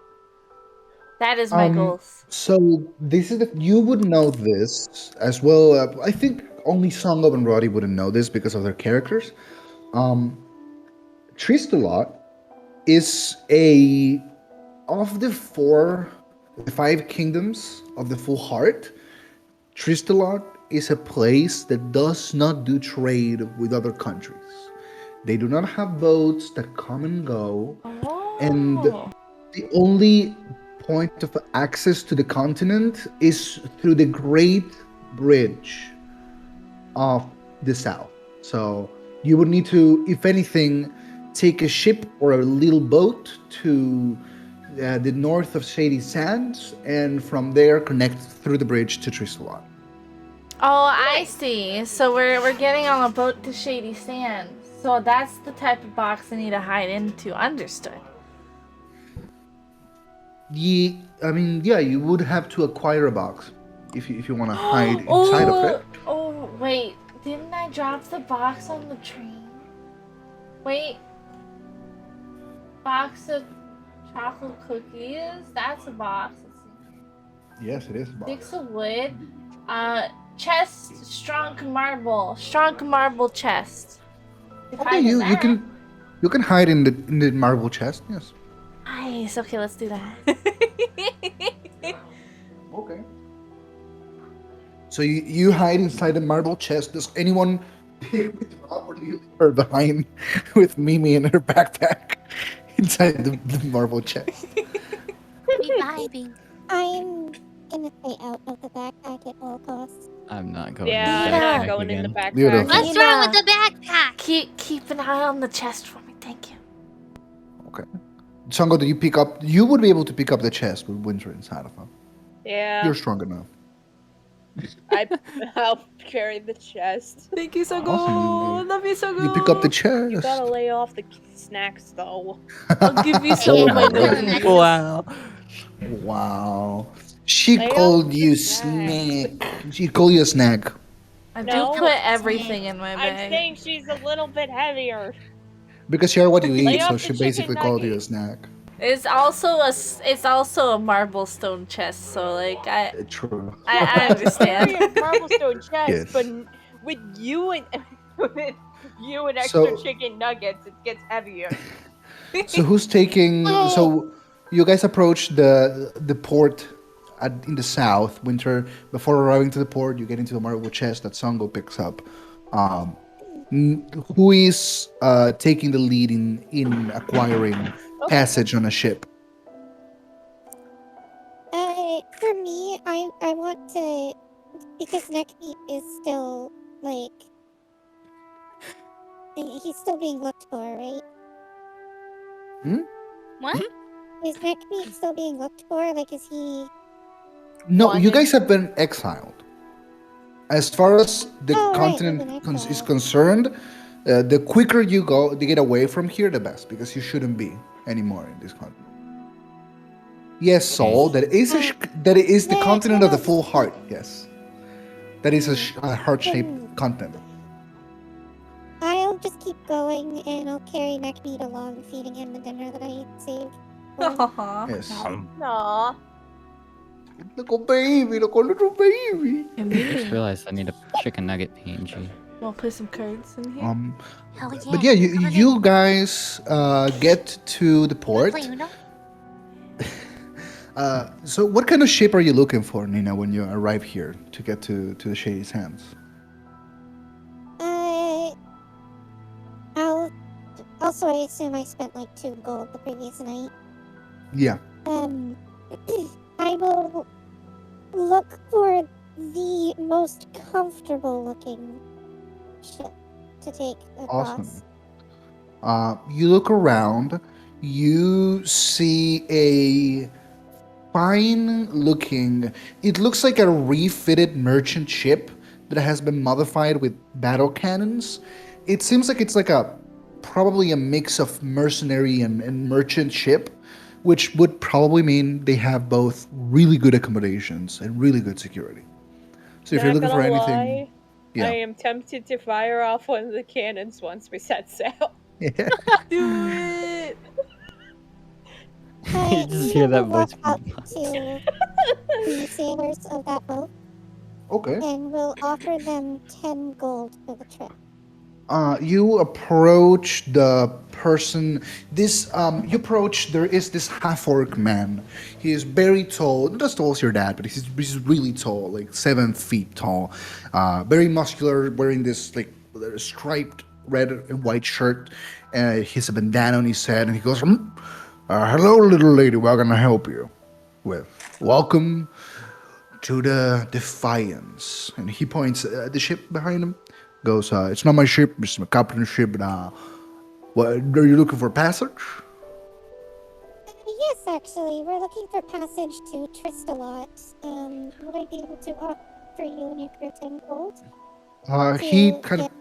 That is my goals. So this is you would know this as well. I think only Songo and Roddy wouldn't know this because of their characters. Tristalot is of the five kingdoms of the full heart. Tristalot is a place that does not do trade with other countries. They do not have boats that come and go, and the only point of access to the continent is through the Great Bridge of the South. So you would need to, if anything, take a ship or a little boat to the north of Shady Sands, and from there connect through the bridge to Tristalot. Oh, I see. So we're getting on a boat to Shady Sands. So that's the type of box I need to hide into. Understood. You would have to acquire a box if you want to hide inside of it. Oh, wait. Didn't I drop the box on the train? Wait. Box of chocolate cookies? That's a box. Let's see. Yes, it is a box. Sticks of wood. Chest, strong marble chest. Okay, you can hide in the marble chest. Yes. Nice. Okay, let's do that. Okay. So you hide inside the marble chest. Does anyone pick with Robert or behind with Mimi in her backpack inside the marble chest? Reviving. I'm gonna stay out of the backpack at all costs. I'm not going. Yeah, in the I'm not backpack going in the again. backpack. Beautiful. What's wrong with the backpack? Keep an eye on the chest for me. Thank you. Okay. Songo, do you pick up? You would be able to pick up the chest with Winter inside of them. Yeah. You're strong enough. I'll carry the chest. Thank you, Songo. Awesome. Love you, Songo. You pick up the You gotta chest. lay off the snacks though. I'll give you some Oh of my my God. noogies. Wow. Wow. She Lay called off the you snacks. snack. She called you a snack. I No. do put everything in my I'm bag. saying she's a little bit heavier. Because you're what you Lay eat, so off she the chicken basically called you a nugget. snack. It's also a marble stone chest, so like I True. understand. Carry a marblestone chest, Yes. but with you and extra So- chicken nuggets, it gets heavier. So who's taking? So you guys approach the port in the south. Winter, before arriving to the port, you get into a marble chest that Songo picks up. Um, who is taking the lead in acquiring passage on a ship? For me, I want to, because Neckbeat is still, like, he's still being looked for, right? What? Is Neckbeat still being looked for? Like, is he... No, you Wanted. guys have been exiled. As far as the Oh, right, continent we've been is exiled. concerned, the quicker you go to get away from here, the best, because you shouldn't be anymore in this continent. Yes, Saul, that is the Yeah, continent of the yes. full heart. Yes, that is a heart-shaped continent. I'll just keep going, and I'll carry Neckbeat along, feeding him the dinner that I saved. for him. Aw. Yes, Aw. little baby, little baby. I just realized I need a chicken nugget PNG. Wanna play some cards in here? Hell yeah. But yeah, you guys get to the port. Play Uno? So what kind of ship are you looking for, Nina, when you arrive here to get to the Shady Sands? Also, I assume I spent like 2 gold the previous night. Yeah. I will look for the most comfortable looking ship to take across. Awesome. You look around, you see a fine looking, it looks like a refitted merchant ship that has been modified with battle cannons. It seems like it's like probably a mix of mercenary and merchant ship, which would probably mean they have both really good accommodations and really good security. So if you're Not looking for gonna anything, lie, yeah. I am tempted to fire off one of the cannons once we set sail. Do it! You just hear that voice Up from to the sailors of that boat, Okay. and will offer them 10 gold for the trip. You approach the person. You approach. There is this half-orc man. He is very tall, not as tall as your dad, but he's really tall, like 7 feet tall. Very muscular, wearing this like striped red and white shirt. He has a bandana on his head, and he goes, "Hello, little lady. What can I help you with? Welcome to the Defiance." And he points at the ship behind him. Goes, "It's not my ship, it's my captain's ship. What, are you looking for passage?" Yes, actually, we're looking for passage to Tristalot. Would I be able to offer you and your crew 10 gold? He to kind of get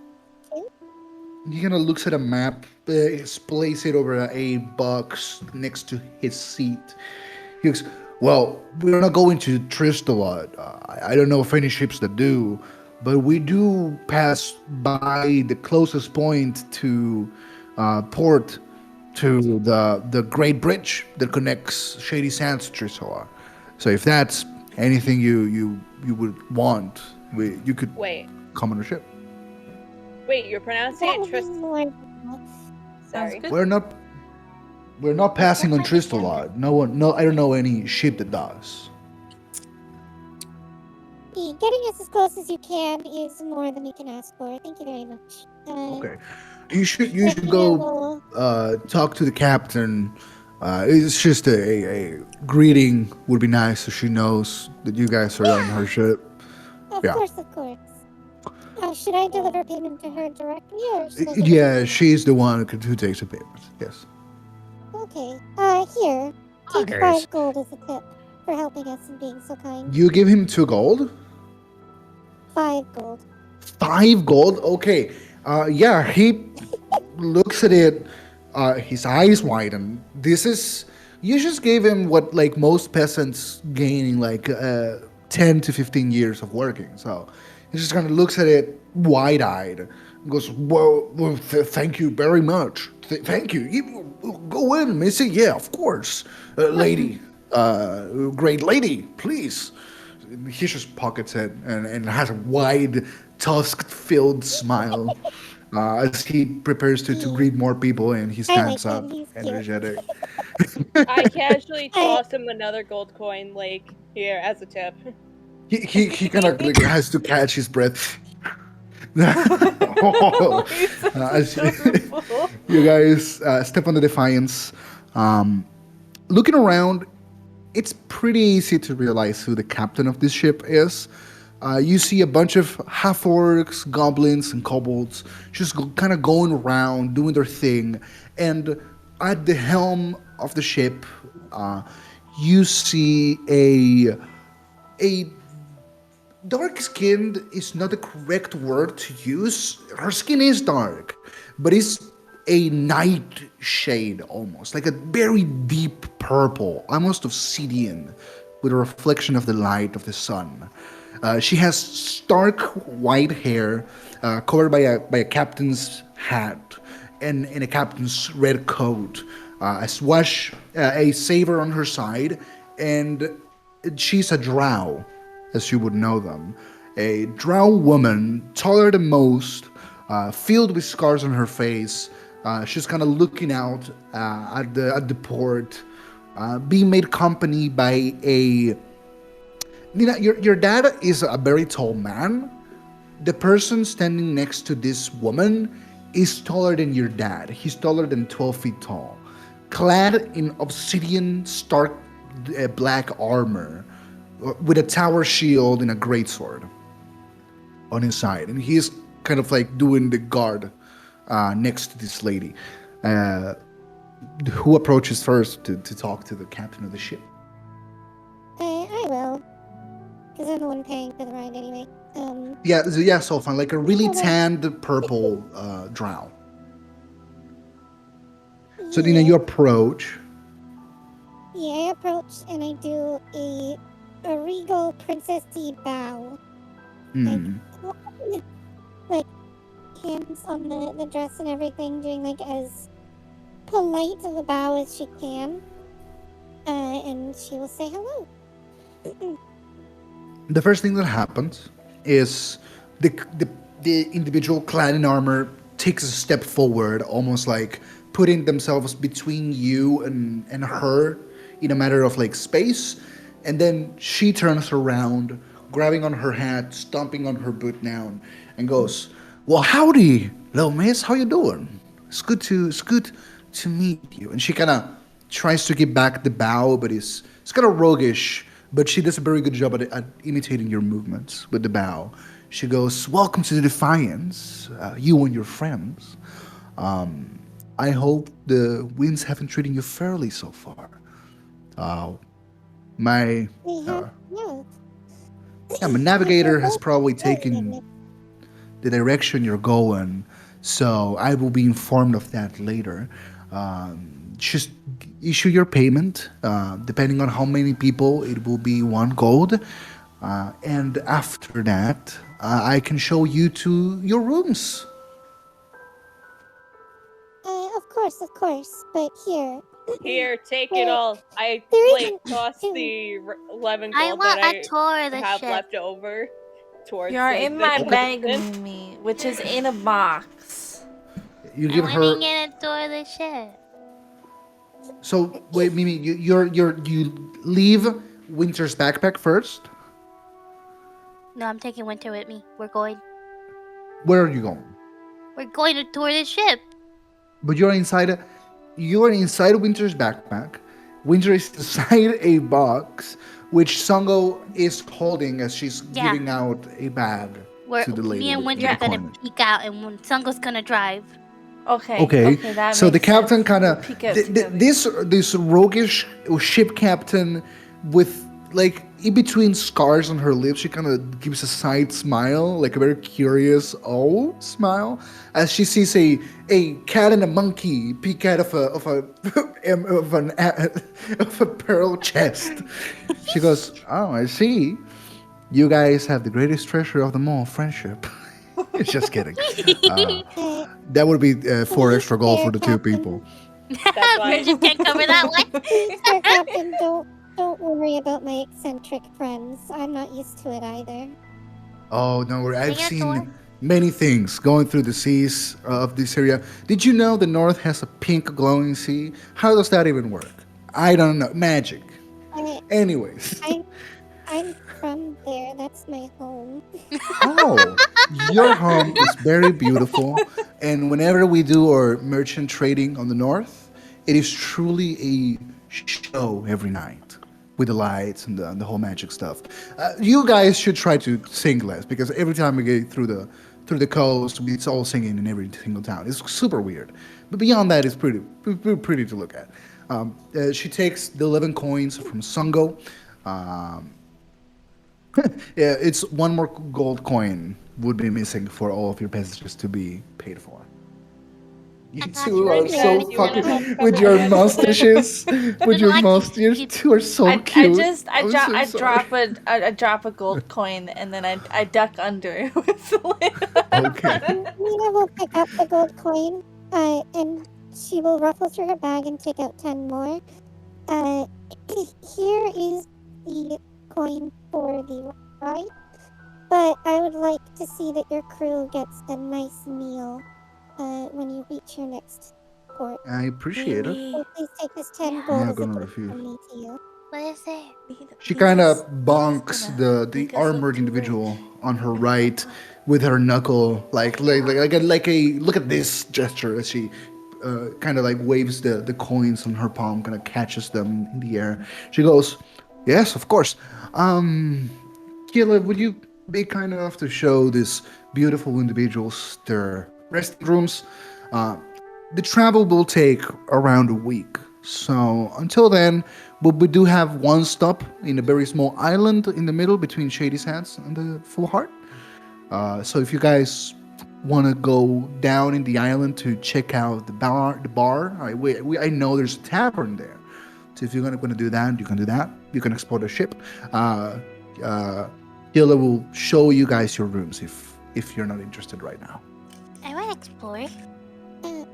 to? he kind of looks at a map, places it over a box next to his seat. He goes, "Well, we're not going to Tristalot. I don't know of any ships that do, but we do pass by the closest point to port to the Great Bridge that connects Shady Sands to Tristalot. So if that's anything you would want, you could Wait, come on a ship. you're pronouncing That it would be Trist. more than enough. Sorry. good. We're not passing on Tristalot. I don't know any ship that does." Getting us as close as you can is more than we can ask for. Thank you very much. Okay. You should Nina go will- talk to the captain. It's just a greeting would be nice so she knows that you guys are on her ship. Of Yeah. course, of course. Should I deliver payment to her directly, or should I Yeah, she's the one who takes the payment. Yes. Okay. Here. Take Fuckers. 5 gold as a tip for helping us and being so kind. You give him 2 gold. 5 gold. 5 gold? Okay. Yeah, he looks at it, his eyes widen. This is. You just gave him what, like, most peasants gain in, like, 10 to 15 years of working. So he just kind of looks at it wide eyed and goes, well, thank you very much. Thank you. Go in, Missy. Yeah, of course. Lady. Great lady, please. He just pockets it and has a wide, tusk-filled smile as he prepares to greet more people, and he I like stands him. up, He's cute. energetic. I casually I- toss him another gold coin, like, here, as a tip. He kind of like has to catch his breath. He's such As adorable. you guys step on the Defiance, looking around, it's pretty easy to realize who the captain of this ship is. You see a bunch of half orcs, goblins, and kobolds just kind of going around doing their thing. And at the helm of the ship, you see a dark skinned is not the correct word to use. Her skin is dark, but it's a night shade almost, like a very deep purple, almost obsidian, with a reflection of the light of the sun. She has stark white hair, covered by a captain's hat and a captain's red coat, a swash, a saber on her side, and she's a drow, as you would know them. A drow woman, taller than most, filled with scars on her face. She's kind of looking out at the port, being made company by a. Nina, your dad is a very tall man. The person standing next to this woman is taller than your dad. He's taller than 12 feet tall, clad in obsidian stark black armor, with a tower shield and a greatsword on his side, and he's kind of like doing the guard next to this lady. Who approaches first to talk to the captain of the ship? I will. Because I'm the one paying for the ride anyway. Yeah, so fun, like a really tanned purple drow. So Dina, you approach. Yeah, I approach and I do a regal princessy bow. Hmm. Like, hands on the dress and everything, doing like as polite of a bow as she can. And she will say hello. The first thing that happens is the individual clad in armor takes a step forward, almost like putting themselves between you and her in a matter of like space, and then she turns around, grabbing on her hat, stomping on her boot now, and goes, "Well, howdy, little miss. How you doing? It's good to meet you." And she kind of tries to give back the bow, but it's kind of roguish. But she does a very good job at imitating your movements with the bow. She goes, "Welcome to the Defiance, you and your friends. I hope the winds haven't treated you fairly so far. My We have no. my navigator has probably taken the direction you're going, so I will be informed of that later. Just issue your payment. Depending on how many people, it will be 1 gold. And after that, I can show you to your rooms." Of course. But here. Here, take it all. I There like isn't- toss the 11 I gold want that a tour of the have ship. left over towards You're like, in the my captain. bag, Mimi, which is in a box. You I give want her. to get a tour of the ship. So wait, Mimi, you leave Winter's backpack first. No, I'm taking Winter with me. We're going. Where are you going? We're going to tour the ship. But you're inside. You are inside Winter's backpack. Winter is inside a box, which Songo is holding as she's Yeah. giving out a bag We're, to the lady. me and in Winter the are gonna corner. peek out, and when Songo's gonna drive. Okay, that so the makes captain sense. kind We'll of peek out together. this roguish ship captain with like in between scars on her lips, she kind of gives a side smile, like a very curious "oh" smile, as she sees a cat and a monkey peek out of an of a pearl chest. She goes, "Oh, I see. You guys have the greatest treasure of them all, friendship." Just kidding. Uh, That would be four please, extra gold fair for the two people. captain. That's why. Friendship can't cover that one. Please, fair captain, don't worry about my eccentric friends. I'm not used to it either. Oh, no worry. I've Bring it a tour. seen many things going through the seas of this area. Did you know the North has a pink glowing sea? How does that even work? I don't know. Magic. I, Anyways. I'm I'm from there. That's my home. Oh, your home is very beautiful. And whenever we do our merchant trading on the North, it is truly a show every night with the lights and the whole magic stuff. You guys should try to sing less because every time we get through the coast, it's all singing in every single town. It's super weird. But beyond that, it's pretty to look at. She takes the 11 coins from Songo. Um, yeah, it's one more gold coin would be missing for all of your passages to be paid for. You I got two you. are Right, so guys, you wanna help fucking cover with your the mustaches. With your Like, mustaches, you you- two are so I cute. just I'm so I sorry. drop a gold coin and then I duck under with the lid. Okay. Nina will pick up the gold coin, and she will ruffle through her bag and take out 10 more. Uh, here is the coin for the ride, but I would like to see that your crew gets a nice meal when you reach your next port. I appreciate it. So please take this 10 Yeah. I'm gold not as a gonna gift refuse. from me to you. What is it? She kind of Nina's bonks gonna the make us look armored too individual rich. on her right with her knuckle, like a look at this gesture as she kind of like waves the coins on her palm, kind of catches them in the air. She goes, "Yes, of course. Kila, would you be kind enough to show these beautiful individuals their resting rooms? Uh, the travel will take around a week. So until then, we do have one stop in a very small island in the middle between Shady Sands and the Full Heart. So if you guys want to go down in the island to check out the bar, I know there's a tavern there. So if you're gonna do that, you can do that. You can explore the ship. Uh, uh, Hila will show you guys your rooms if you're not interested right now. I want to explore. Uh,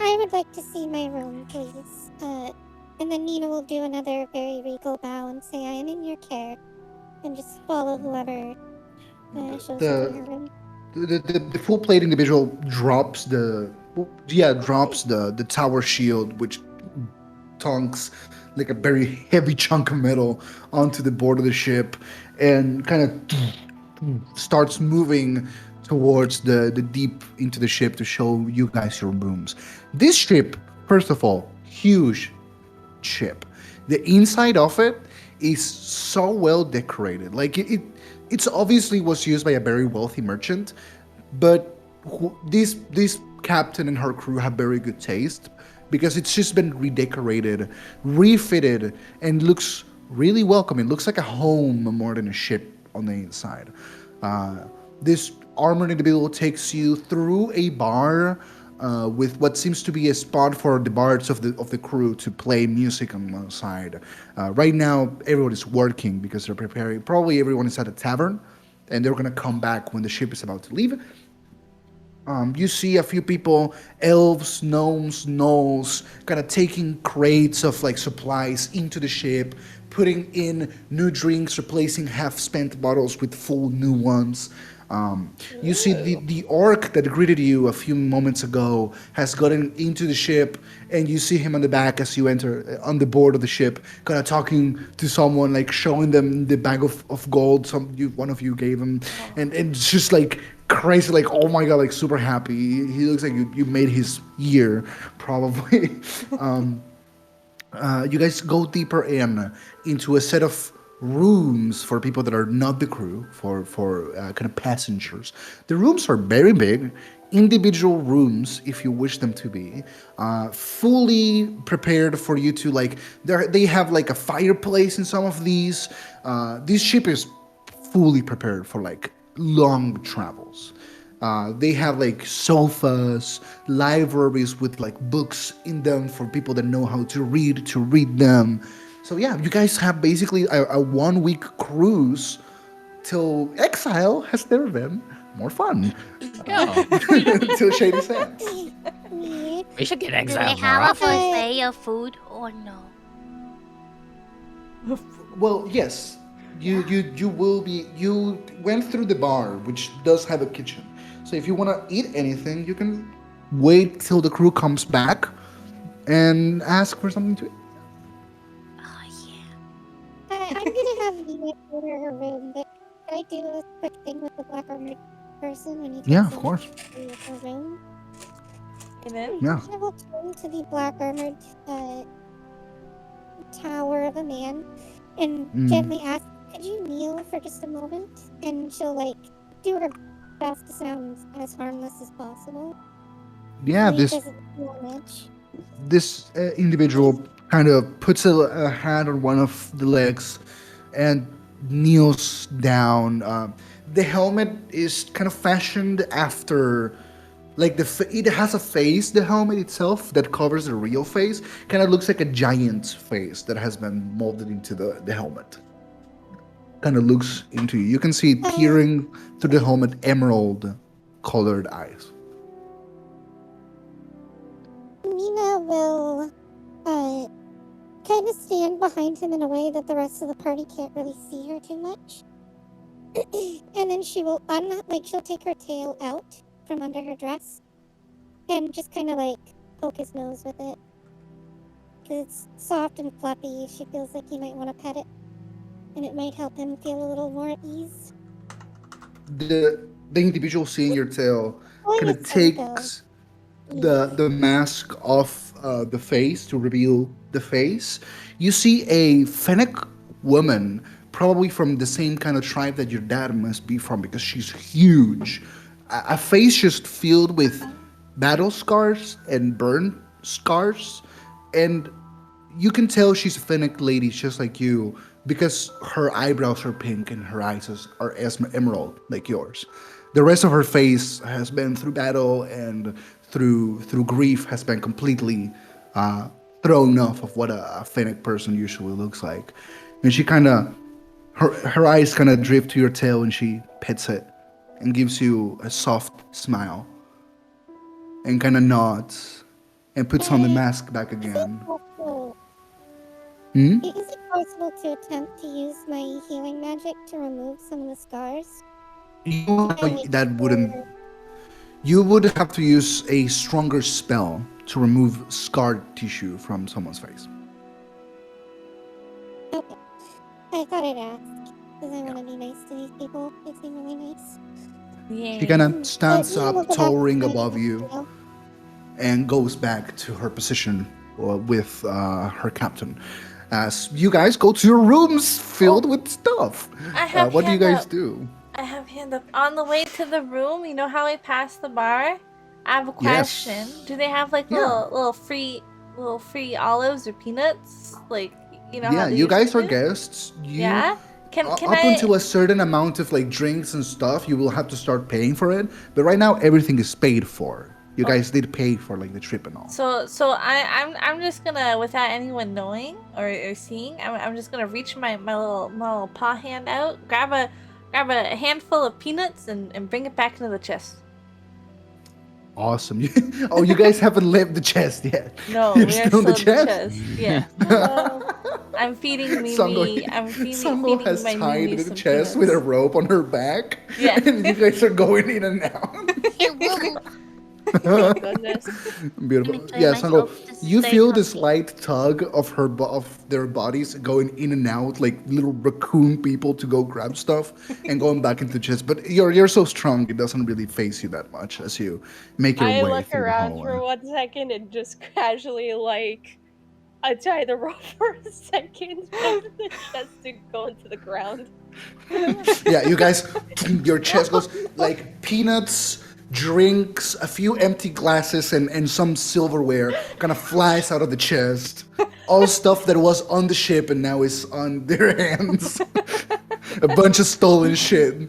I would like to see my room, please. And then Nina will do another very regal bow and say, I am in your care. And just follow whoever shows her to her The room. the full plate individual drops the tower shield, which tonks like a very heavy chunk of metal onto the board of the ship, and kind of starts moving towards the deep into the ship to show you guys your rooms. This ship, first of all, huge ship. The inside of it is so well decorated. Like it's obviously was used by a very wealthy merchant, but this captain and her crew have very good taste because it's just been redecorated, refitted, and looks really welcoming. It looks like a home more than a ship on the inside. This armored individual takes you through a bar with what seems to be a spot for the bards of the crew to play music on one side. Right now, everyone is working because they're preparing. Probably everyone is at a tavern, and they're gonna come back when the ship is about to leave. You see a few people, elves, gnomes, gnolls, kind of taking crates of like supplies into the ship, putting in new drinks, replacing half-spent bottles with full new ones. You see the orc that greeted you a few moments ago has gotten into the ship, and you see him on the back as you enter on the board of the ship, kind of talking to someone, like showing them the bag of gold one of you gave him, and it's just like crazy, like oh my god, like super happy. He looks like you made his year, probably. You guys go deeper into a set of rooms for people that are not the crew, for kind of passengers. The rooms are very big, individual rooms if you wish them to be, fully prepared for you to like. They have like a fireplace in some of these. This ship is fully prepared for like long travels. They have like sofas, libraries with like books in them for people that know how to read them. So yeah, you guys have basically a 1 week cruise till Exile has never been more fun. Go. Till Shady Sands. Yeah. We should get Do they exiled more have a often. buffet of food or no? Well, yes. You will be. You went through the bar, which does have a kitchen. So if you want to eat anything, you can wait till the crew comes back and ask for something to eat. Oh yeah. I'm gonna have Nina order her room, but can I do a quick thing with the black armored person when he Yeah, takes of over course. her room? And then Yeah. I will turn to the black armored tower of a man and gently ask, "Could you kneel for just a moment?" And she'll like do her best to sound as harmless as possible. Yeah, So he this doesn't feel much. this individual kind of puts a hand on one of the legs and kneels down. The helmet is kind of fashioned after, like it has a face. The helmet itself that covers the real face kind of looks like a giant's face that has been molded into the helmet. Kind of looks into you. You can see peering through the helmet emerald colored eyes. Nina will kind of stand behind him in a way that the rest of the party can't really see her too much. And then she will she'll take her tail out from under her dress and just kind of like poke his nose with it. Because it's soft and fluffy. She feels like he might want to pet it. And it might help him feel a little more at ease. The individual seeing your tail Calling kind it of Songo. takes the mask off the face to reveal the face. You see a Fennec woman, probably from the same kind of tribe that your dad must be from, because she's huge. A face just filled with battle scars and burn scars, and you can tell she's a Fennec lady just like you because her eyebrows are pink and her eyes are emerald like yours. The rest of her face has been through battle and through grief has been completely thrown off of what a Fennec person usually looks like. And she kind of her eyes kind of drift to your tail and she pets it and gives you a soft smile and kind of nods and puts on the mask back again. Hmm? Is it possible to attempt to use my healing magic to remove some of the scars? That wouldn't. You would have to use a stronger spell to remove scar tissue from someone's face. Okay. I thought I'd ask, because I want to be nice to these people. They seem really nice. yeah. She kind of stands But Nina will up, go back to towering hiding above in you, the trail. and goes back to her position with her captain. As you guys go to your rooms filled with stuff. I have What do you hand guys up. do? I have hand up. On the way to the room, you know how I passed the bar? I have a Yes. question. Do they have like Yeah. little free olives or peanuts? Like you know how Yeah, they you guys are usually do? guests. Yeah. Can Up I? until a certain amount of like drinks and stuff, you will have to start paying for it. But right now, everything is paid for. You guys did pay for like the trip and all. So I'm just gonna, without anyone knowing or seeing, I'm just gonna reach my little paw hand out, grab a handful of peanuts and bring it back into the chest. Awesome. Oh, you guys haven't left the chest yet. No, You're we are still still in in the the chest. chest. Yeah. I'm feeding Mimi. I'm Sango feeding has my tied Mimi the some chest peanuts. with a rope on her back. Yeah. And you guys are going in and out. Here, woo. Oh goodness. Beautiful. Let me clear Yeah, Sango, myself. This is you very feel the comfy. slight tug of of their bodies going in and out like little raccoon people to go grab stuff and going back into the chest. But you're so strong, it doesn't really face you that much as you make your I way look through the around for hallway. 1 second and just casually like untie the rope for a second, put the chest to go into the ground. Yeah, you guys, your chest goes like peanuts, drinks, a few empty glasses, and some silverware kind of flies out of the chest. All stuff that was on the ship and now is on their hands. A bunch of stolen shit.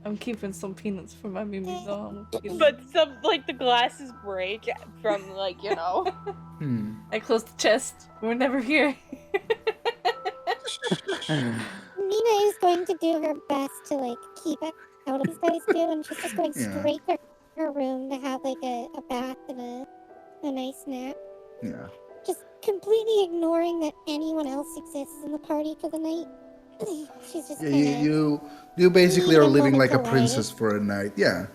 I'm keeping some peanuts for my Mimi though. But some like the glasses break from like, you know. I closed the chest. We're never here. Mina is going to do her best to like keep it out of these guys too, and she's just going Yeah. straight to her room to have like a bath and a nice nap. Yeah. Just completely ignoring that anyone else exists in the party for the night. She's just Yeah, kind of you basically need are a living moment like a to princess light. for a night. Yeah.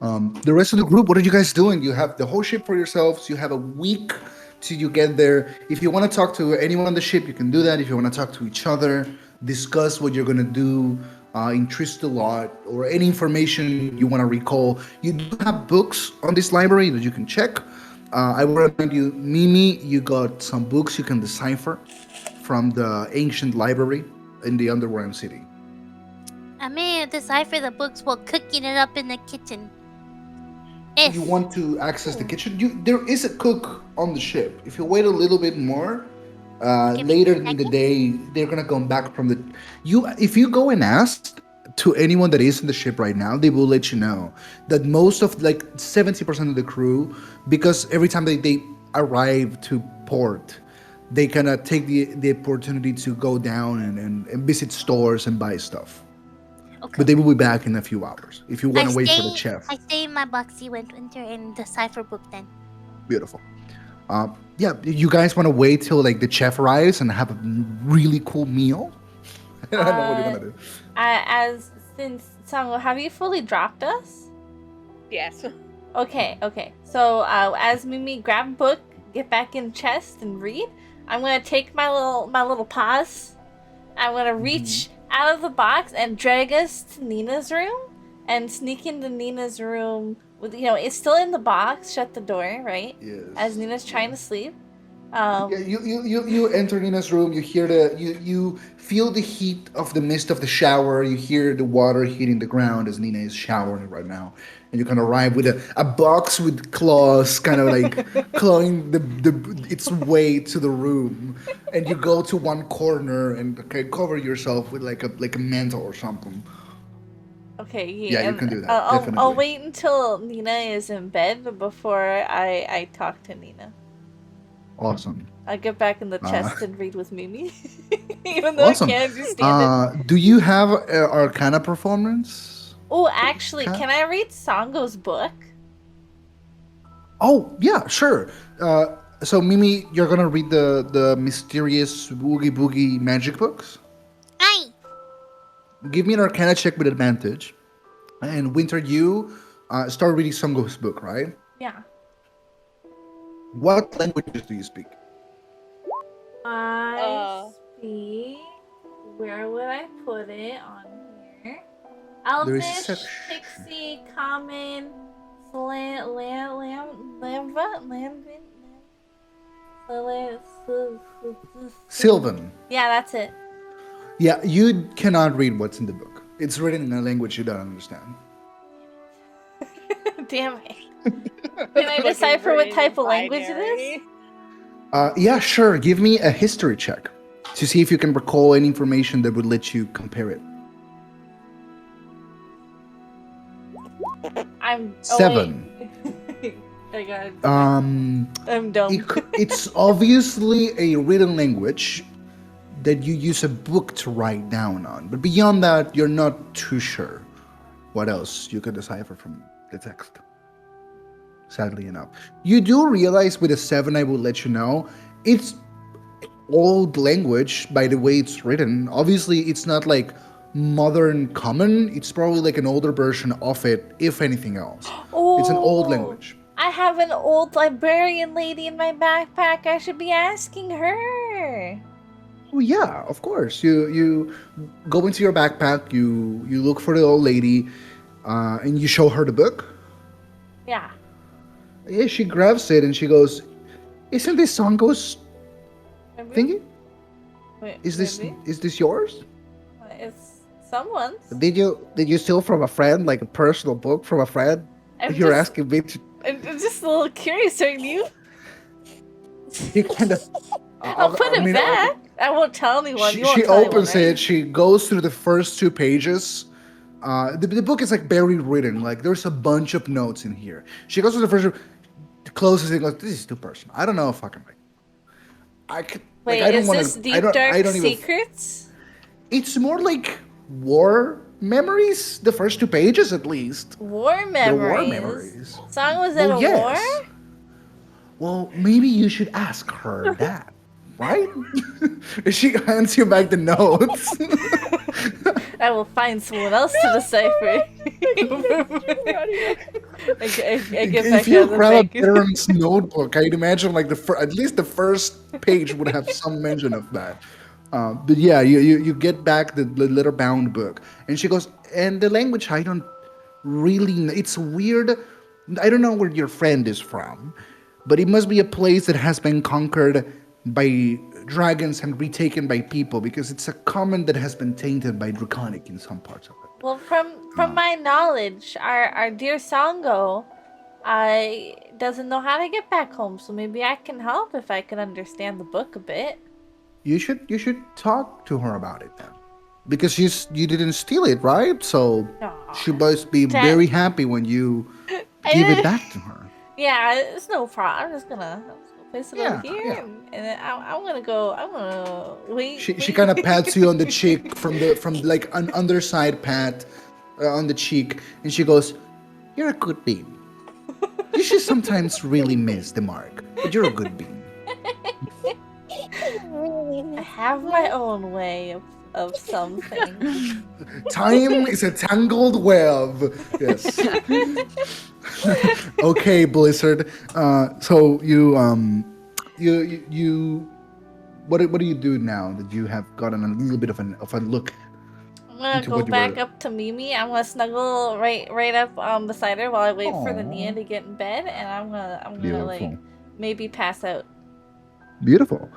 The rest of the group, what are you guys doing? You have the whole ship for yourselves. You have a week till you get there. If you want to talk to anyone on the ship, you can do that. If you want to talk to each other, discuss what you're gonna do in Trist a lot, or any information you want to recall. You do have books on this library that you can check. I will remind you, Mimi, you got some books you can decipher from the ancient library in the underground city. I may decipher the books while cooking it up in the kitchen. If You want to access the kitchen, there is a cook on the ship. If you wait a little bit more, Give me later a in the second. day they're gonna come back from the if you go and ask to anyone that is in the ship right now, they will let you know that most of like 70% of the crew, because every time they arrive to port, they kind of take the opportunity to go down and visit stores and buy stuff. Okay. But they will be back in a few hours if you want to wait for the chef. I stay in my boxy winter and decipher book then. Beautiful. Yeah, you guys want to wait till like the chef arrives and have a really cool meal? I don't know what you want to do. Since Songo, have you fully dropped us? Yes. Okay. So as Mimi grab a book, get back in chest and read, I'm gonna take my little paws. I'm gonna reach out of the box and drag us to Nina's room and sneak into Nina's room with it's still in the box. Shut the door, right? Yes. As Nina's trying to sleep. Yeah, you enter Nina's room. You hear you feel the heat of the mist of the shower. You hear the water hitting the ground as Nina is showering right now, and you can arrive with a box with claws, kind of like clawing its way to the room, and you go to one corner and cover yourself with like a mantle or something. Okay, Yeah, you can do that, I'll definitely. wait until Nina is in bed before I talk to Nina. Awesome. I get back in the chest and read with Mimi, even though Awesome. I can't do standing. Do you have Arcana performance? Oh, actually, Huh? can I read Songo's book? Oh, yeah, sure. So Mimi, you're gonna read the mysterious Woogie Boogie magic books. Aye. Give me an Arcana check with advantage. And Winter, you start reading Songo's book, right? Yeah. What languages do you speak? I speak. Where would I put it on here? There is Elvish, such- Pixie, Common, Sylvan. Yeah, that's it. Yeah, you cannot read what's in the book. It's written in a language you don't understand. Damn it. Can I decipher what type of language it is? Yeah, sure. Give me a history check to see if you can recall any information that would let you compare it. I'm 7. wait. I got it. Um, I'm dumb. it's obviously a written language that you use a book to write down on. But beyond that, you're not too sure what else you could decipher from the text. Sadly enough. You do realize with a 7, I will let you know, it's old language by the way it's written. Obviously, it's not like modern common. It's probably like an older version of it, if anything else. It's an old language. I have an old librarian lady in my backpack. I should be asking her. Oh yeah, of course. You go into your backpack. You look for the old lady, and you show her the book. Yeah. Yeah, she grabs it and she goes, "Isn't this Songo's Maybe. thingy? Wait, Is this maybe. is this yours? It's someone's. Did you steal from a friend, like a personal book from a friend? I'm You're just. asking me to." I'm just a little curious, aren't you? He kind of. I'll put I it mean, back. I won't tell anyone. You she won't tell anyone, opens right? it. She goes through the first 2 pages. The book is like very written. Like there's a bunch of notes in here. She goes to the first, closes it, and goes, "This is too personal. I don't know if I can. I could like. Wait, I don't is want this to. deep I dark don't even. secrets? It's more like war memories. The first 2 pages, at least. War They're war memories. memories. Song was at Well, a war? yes. Well, maybe you should ask her that, right? She hands you back the notes. I will find someone else to decipher. I get If back you out of the grab a bank. veteran's notebook, I'd imagine like at least the first page would have some mention of that. But yeah, you get back the letter bound book, and she goes, and the language I don't really know. It's weird. I don't know where your friend is from, but it must be a place that has been conquered by dragons and retaken by people because it's a comment that has been tainted by draconic in some parts of it. Well, from my knowledge, our dear Songo, I doesn't know how to get back home, so maybe I can help if I can understand the book a bit. You should talk to her about it then, because you didn't steal it, right? So Aw, she must be Dad- very happy when you I give it didn't- back to her. Yeah, it's no problem. I'm just gonna place it Yeah, over here, yeah. and then I'm gonna go. I'm gonna wait. She kind of pats you on the cheek from like an underside pat on the cheek, and she goes, "You're a good bean. You should sometimes really miss the mark, but you're a good bean." Really I have my own way of something. Time is a tangled web. Yes. Okay, Blizzard. So you what do you do now that you have gotten a little bit of a look? I'm gonna Into go what you back were- up to Mimi. I'm gonna snuggle right up beside her while I wait for the Aw. Nia to get in bed, and I'm gonna like Beautiful. maybe pass out. Beautiful.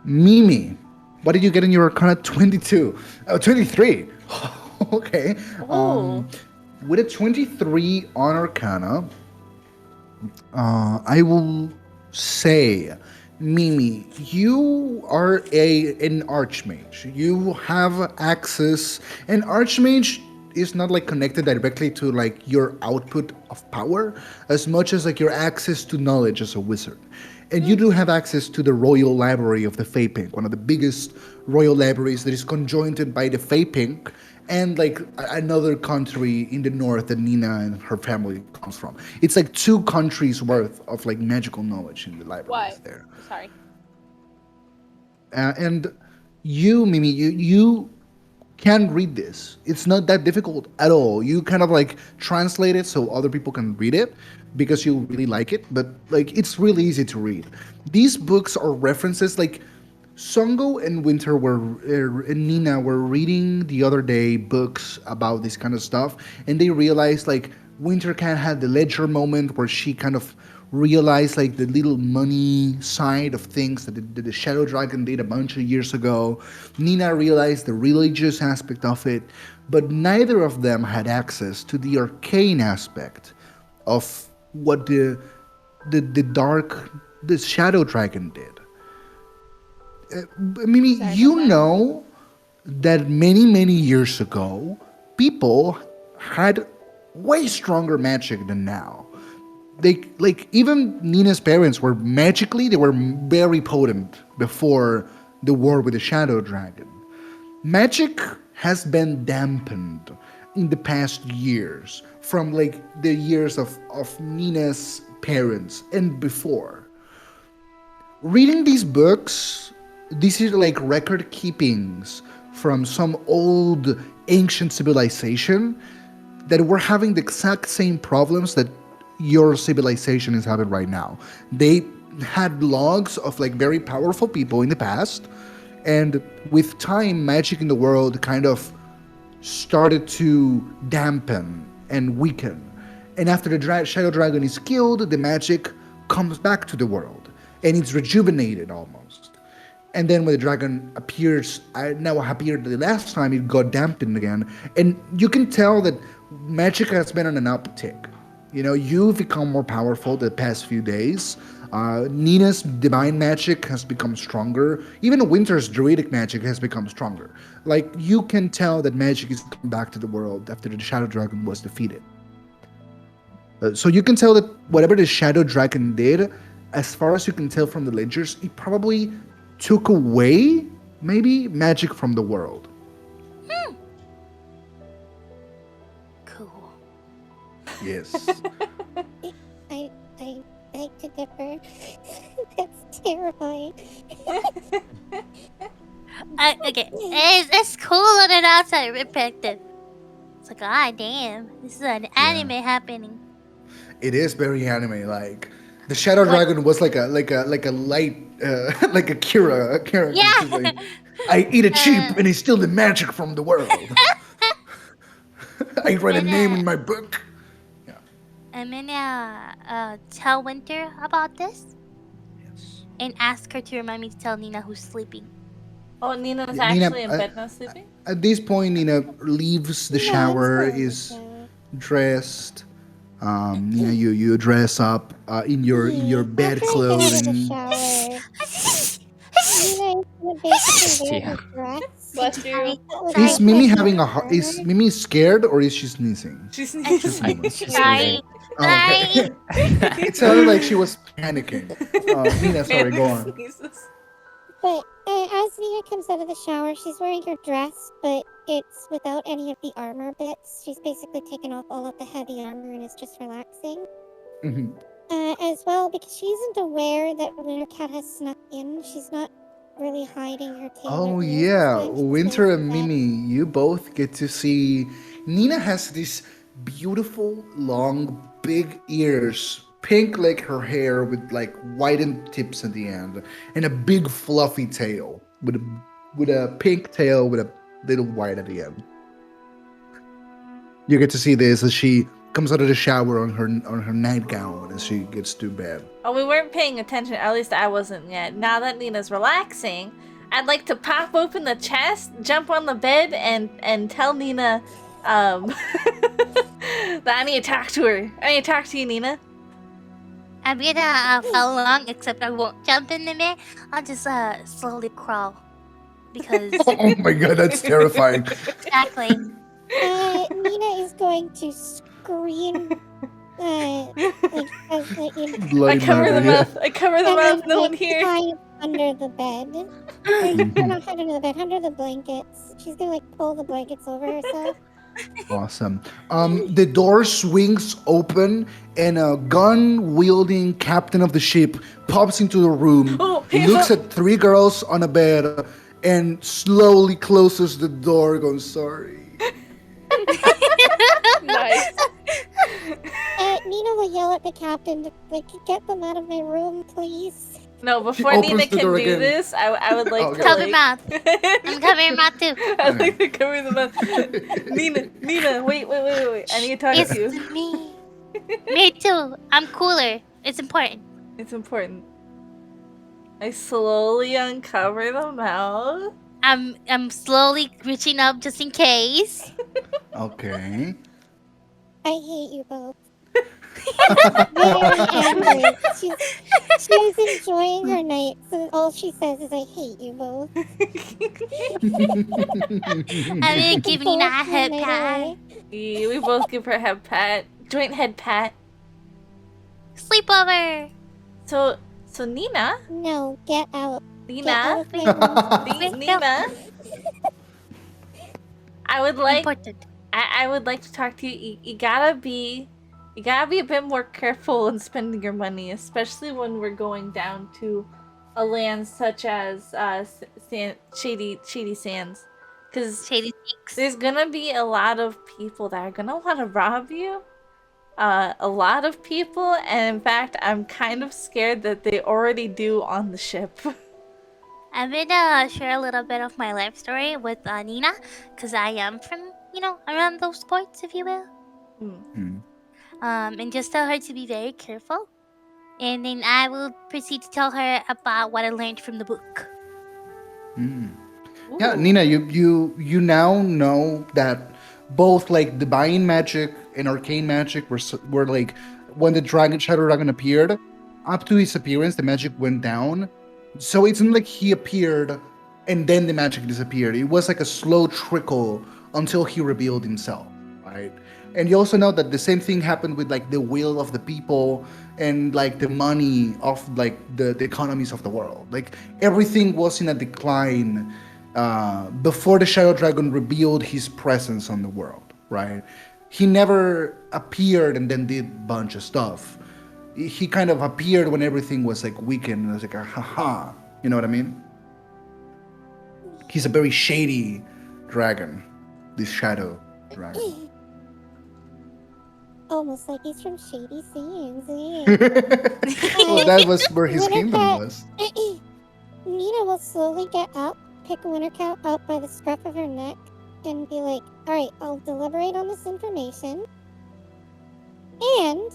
Mimi, what did you get in your Arcana 22? 23. Okay. Ooh. With a 23 on Arcana, I will say, Mimi, you are an archmage. You have access. An archmage is not like connected directly to like your output of power as much as like your access to knowledge as a wizard. And you do have access to the Royal Library of the Fey Pink, one of the biggest royal libraries that is conjoined by the Fey Pink and like another country in the north that Nina and her family comes from. It's like 2 countries worth of like magical knowledge in the libraries What? there. Sorry. And you, Mimi, you can read this. It's not that difficult at all. You kind of like translate it so other people can read it because you really like it, but like it's really easy to read. These books are references like Songo and Winter and Nina were reading the other day books about this kind of stuff, and they realized like Wintercat had the ledger moment where she kind of realized like the little money side of things that the Shadow Dragon did a bunch of years ago. Nina realized the religious aspect of it, but neither of them had access to the arcane aspect of what the Shadow Dragon did. Mimi, you know that many years ago, people had way stronger magic than now. They like even Nina's parents were they were very potent before the war with the Shadow Dragon. Magic has been dampened in the past years from like the years of Nina's parents and before. Reading these books, these are like record keepings from some old ancient civilization that were having the exact same problems that your civilization is having right now. They had logs of like very powerful people in the past, and with time, magic in the world kind of started to dampen and weaken. And after the shadow dragon is killed, the magic comes back to the world, and it's rejuvenated almost. And then when the dragon appears, now appeared the last time, it got dampened again, and you can tell that magic has been on an uptick. You've become more powerful the past few days. Nina's divine magic has become stronger. Even Winter's druidic magic has become stronger. Like, you can tell that magic is coming back to the world after the Shadow Dragon was defeated. So you can tell that whatever the Shadow Dragon did, as far as you can tell from the ledgers, it probably took away, maybe, magic from the world. Cool. Yes. I beg to differ. That's terrifying. Okay, it's cool on an outside perspective. It's like, ah, damn, this is an anime happening. It is very anime. Like, the Shadow Dragon was like a light, like a Kira character. Yeah. She's like, I eat a sheep and I steal the magic from the world. I write a name in my book. I'm gonna tell Winter about this. Yes. And ask her to remind me to tell Nina who's sleeping. Oh, Nina's Yeah, Nina, actually in bed now sleeping? At this point, Nina leaves the shower, is dressed. You dress up in your bed After I get out of the clothing. shower, Nina is basically wear her dress. Bless you. Is Mimi having is Mimi scared or is she sneezing? She's She's Sorry. Oh, okay. It sounded like she was panicking. Nina, sorry, go on. But as Nina comes out of the shower, she's wearing her dress, but it's without any of the armor bits. She's basically taken off all of the heavy armor and is just relaxing. Mhm. As well, because she isn't aware that Wintercat has snuck in. She's not really hiding her tail. Oh or ears yeah, this time. She's Winter laying and in bed. Mimi, you both get to see. Nina has these beautiful, long, big ears, pink like her hair with like whitened tips at the end, and a big fluffy tail with a pink tail with a little white at the end. You get to see this as she comes out of the shower on her nightgown as she gets to bed. Oh, we weren't paying attention. At least I wasn't yet. Now that Nina's relaxing, I'd like to pop open the chest, jump on the bed, and tell Nina that I need to talk to her. I need to talk to you, Nina. I'm gonna follow along, except I won't jump in the bed. I'll just slowly crawl. Because Oh my god, that's terrifying. exactly. Nina is going to scream, Bloody I cover the murder, yeah. mouth. I cover the mouth. No one here. hide under the bed. Or not hide under the bed, under the blankets. She's gonna pull the blankets over herself. Awesome. The door swings open, and a gun-wielding captain of the ship pops into the room, Oh, hands looks up. at three girls on a bed, and slowly closes the door, going, sorry. Nice. Nina will yell at the captain to get them out of my room, please. No, before opens Nina the can door do again. this, I would like Okay. to Cover like... mouth. I'm covering mouth too. I'd like to cover the mouth. Nina, wait. I need to talk It's to you. me. Me too. I'm cooler. It's important. It's important. I slowly uncover the mouth. I'm slowly reaching up just in case. Okay. I hate you both. Very angry. She's enjoying her night, so all she says is, I hate you both. I'm gonna give Nina a head Both pat. away. Yeah, we both give her a head pat. Joint head pat. Sleepover. So Nina, No, get out. Get Nina, out of my room. Nina. I would like Important. I would like to talk to you. You gotta be a bit more careful in spending your money, especially when we're going down to a land such as Shady Sands, because Shady Cheeks. there's gonna be a lot of people that are gonna want to rob you. A lot of people, and in fact, I'm kind of scared that they already do on the ship. I'm gonna share a little bit of my life story with Nina, because I am from, around those parts, if you will. Hmm. and just tell her to be very careful. And then I will proceed to tell her about what I learned from the book. Yeah, Ooh. Nina, you now know that both like divine magic and arcane magic were like when the dragon shadow dragon appeared, up to his appearance, the magic went down. So it's not like he appeared and then the magic disappeared. It was like a slow trickle until he revealed himself, right? And you also know that the same thing happened with like the will of the people and like the money of like the economies of the world. Like everything was in a decline before the Shadow Dragon revealed his presence on the world, right? He never appeared and then did a bunch of stuff. He kind of appeared when everything was like weakened and it was like, haha. You know what I mean? He's a very shady dragon, this Shadow Dragon. Almost like he's from Shady Sands. Well, that was where his kingdom Wintercat- was. Nina will slowly get up, pick Wintercat up by the scruff of her neck, and be like, alright, I'll deliberate on this information. And,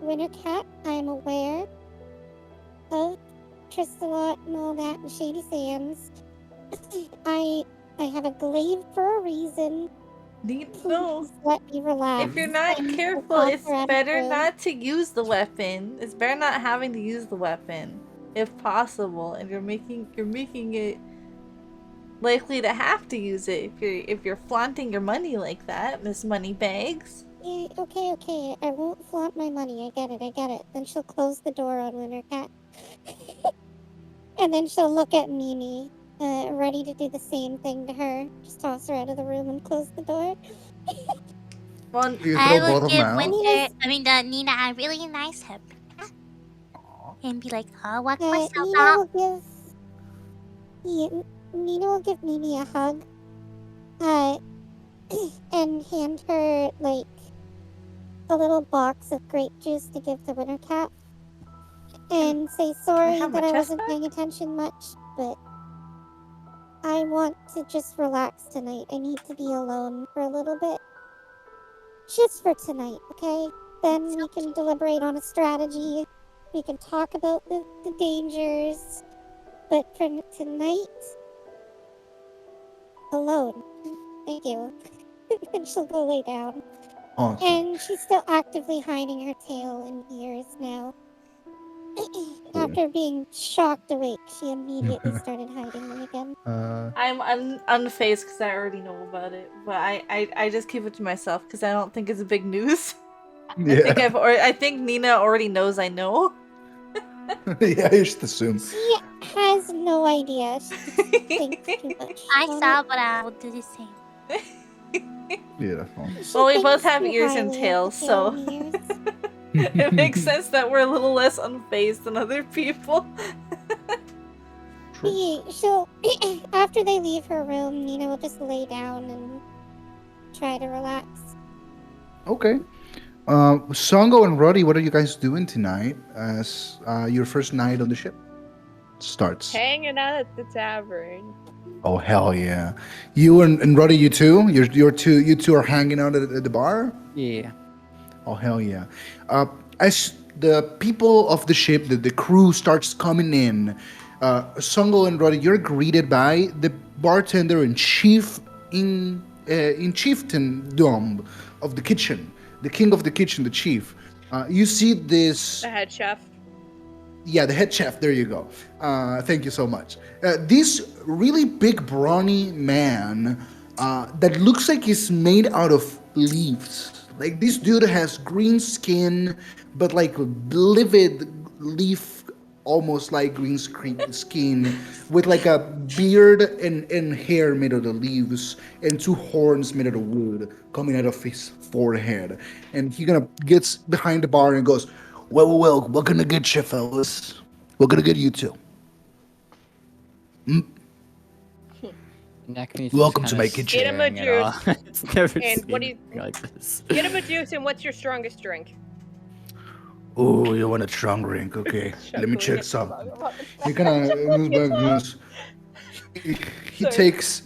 Wintercat, I'm aware of Tristalot and all that and Shady Sands. I have a glaive for a reason. No. Please let me relax. If you're not And careful, I'll it's toss her out of better the room. not to use the weapon. It's better not having to use the weapon, if possible. And you're making it likely to have to use it if you're flaunting your money like that, Miss Moneybags. Yeah, okay. I won't flaunt my money. I get it. Then she'll close the door on Wintercat. And then she'll look at Mimi, ready to do the same thing to her. Just toss her out of the room and close the door. Well, You I throw will both of give them out? Nina a really nice hug. And be like, I'll walk Nina myself out. will give... Yeah, Nina will give Mimi a hug. And hand her, like, a little box of grape juice to give to Wintercat. And say sorry have my that I chest wasn't back? paying attention much, but I want to just relax tonight. I need to be alone for a little bit. Just for tonight, okay? Then we can deliberate on a strategy. We can talk about the dangers. But for tonight, alone. Thank you. And she'll go lay down. Awesome. And she's still actively hiding her tail and ears now. After being shocked awake, she immediately started hiding them again. I'm unfazed because I already know about it, but I just keep it to myself because I don't think it's big news. Yeah. I think Nina already knows I know. Yeah, I just assume. She has no idea. She thinks too much. I about saw, it. but I will do the same. Beautiful. She Well, we both thinks have too ears and highly of tails, the so tail and ears. it makes sense that we're a little less unfazed than other people. She'll after they leave her room, Nina will just lay down and try to relax. Okay. Songo and Roddy, what are you guys doing tonight as your first night on the ship starts? Hanging out at the tavern. Oh hell yeah! You and Roddy, you too. You two are hanging out at the bar. Yeah. Oh hell yeah! As the people of the ship, the crew starts coming in, Songo and Roddy, you're greeted by the bartender in chieftaindom of the kitchen, the king of the kitchen, the chief. You see this. The head chef. Yeah, the head chef. There you go. Thank you so much. This really big, brawny man that looks like he's made out of leaves. Like this dude has green skin, but like livid leaf, almost like green skin, with like a beard and hair made out of leaves, and two horns made out of wood coming out of his forehead. And he gets behind the bar and goes, well, what can I get you, fellas? What can I get you two? Neck Welcome to my kitchen. Get him a juice. It's never And seen what do you- anything like this. Get him a juice, and what's your strongest drink? Oh, you want a strong drink? Okay, let me check some. He he Sorry. takes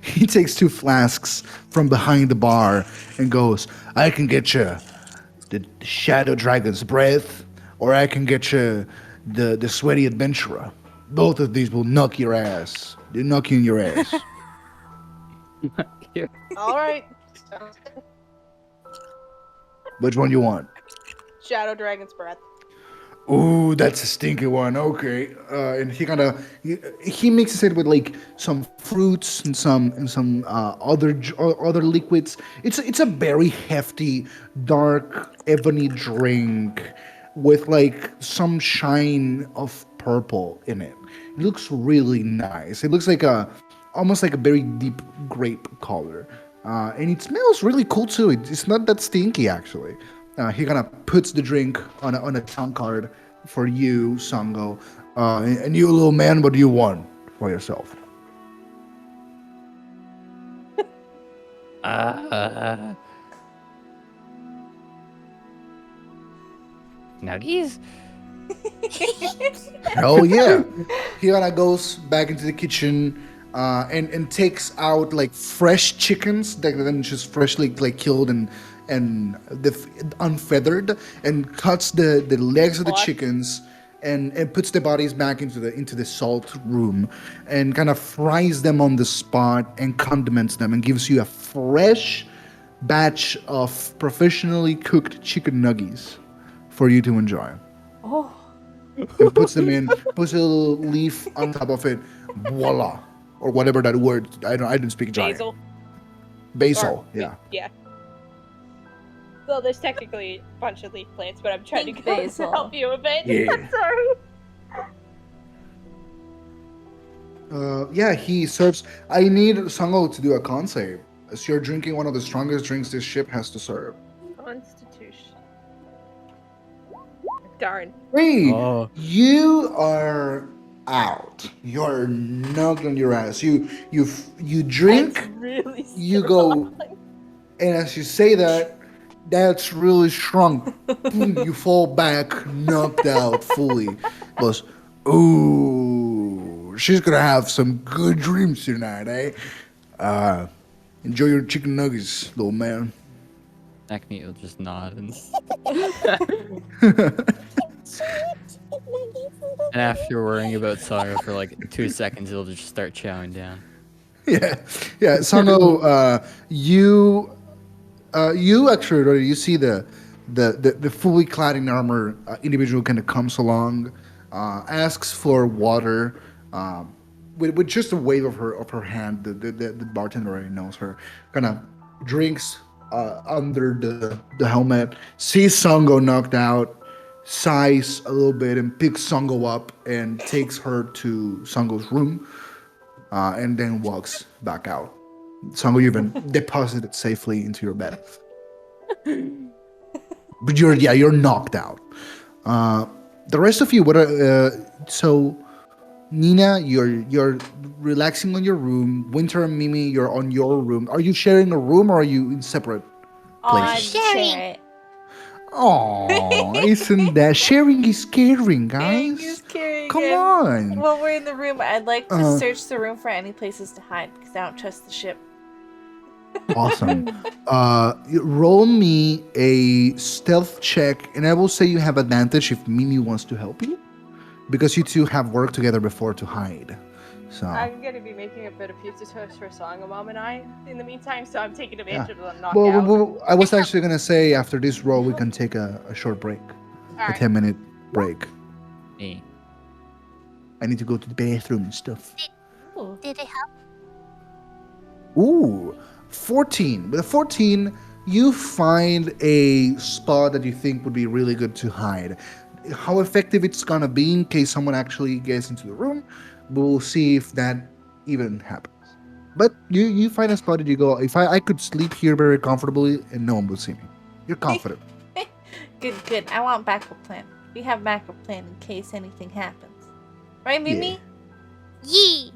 he takes two flasks from behind the bar and goes, I can get you the Shadow Dragon's breath, or I can get you the Sweaty Adventurer. Both of these will knock your ass. They knock you in your ass. Here. All right. Which one you want? Shadow Dragon's breath. Ooh, that's a stinky one. Okay, and he mixes it with like some fruits and some other liquids. It's a very hefty, dark ebony drink with like some shine of purple in it. It looks really nice. It looks like a almost like a very deep grape color, and it smells really cool too. It's not that stinky actually. He kind of puts the drink on a town card for you, Songo. And you, little man, what do you want for yourself? Nuggies? Hell yeah! He kind of goes back into the kitchen and takes out like fresh chickens that then just freshly like killed and unfeathered, and cuts the legs of the chickens and puts the bodies back into the salt room and kind of fries them on the spot and condiments them and gives you a fresh batch of professionally cooked chicken nuggies for you to enjoy. Oh. And puts them in, puts a little leaf on top of it, voila, or whatever that word. I didn't speak giant. Basil, yeah. Yeah. Well, there's technically a bunch of leaf plants, but I'm trying Pink to go basil. to help you a bit. Yeah. Sorry. Yeah, he serves. I need Songo to do a con save, as you're drinking one of the strongest drinks this ship has to serve. Constitution. Darn. Hey, Oh. you are out. You're knocked on your ass. You drink. That's really You go, and as you say that, that's really strong. Boom, you fall back, knocked out fully. Goes, ooh, she's gonna have some good dreams tonight, eh? Enjoy your chicken nuggets, little man. Acme will just nod and and after worrying about Songo for like 2 seconds, he'll just start chowing down. Yeah, yeah. Songo, you actually already you see the fully clad in armor individual kind of comes along, asks for water, with just a wave of her hand. The bartender already knows her. Kind of drinks under the helmet, sees Songo knocked out, sighs a little bit, and picks Songo up and takes her to Songo's room, and then walks back out. Songo, you've been deposited safely into your bed. But you're knocked out. The rest of you, so Nina, you're relaxing on your room. Winter and Mimi, you're on your room. Are you sharing a room or are you in separate places? Sharing. Oh, isn't that sharing is caring, Caring guys? is caring. Come and on. While we're in the room, I'd like to search the room for any places to hide because I don't trust the ship. Awesome. Roll me a stealth check, and I will say you have advantage if Mimi wants to help you, because you two have worked together before to hide. So I'm gonna be making a bit of future toast for Songo Mom and I in the meantime, so I'm taking advantage of the knockout. well, I was actually gonna say after this roll we can take a short break, a Alright. 10-minute break. Me. I need to go to the bathroom and stuff. Ooh. Did it help? Ooh, 14. With a 14, you find a spot that you think would be really good to hide. How effective it's gonna be in case someone actually gets into the room, we'll see if that even happens. But you find a spot that you go, if I could sleep here very comfortably and no one will see me. You're confident. Good. I want backup plan. We have backup plan in case anything happens. Right, Mimi? Yee!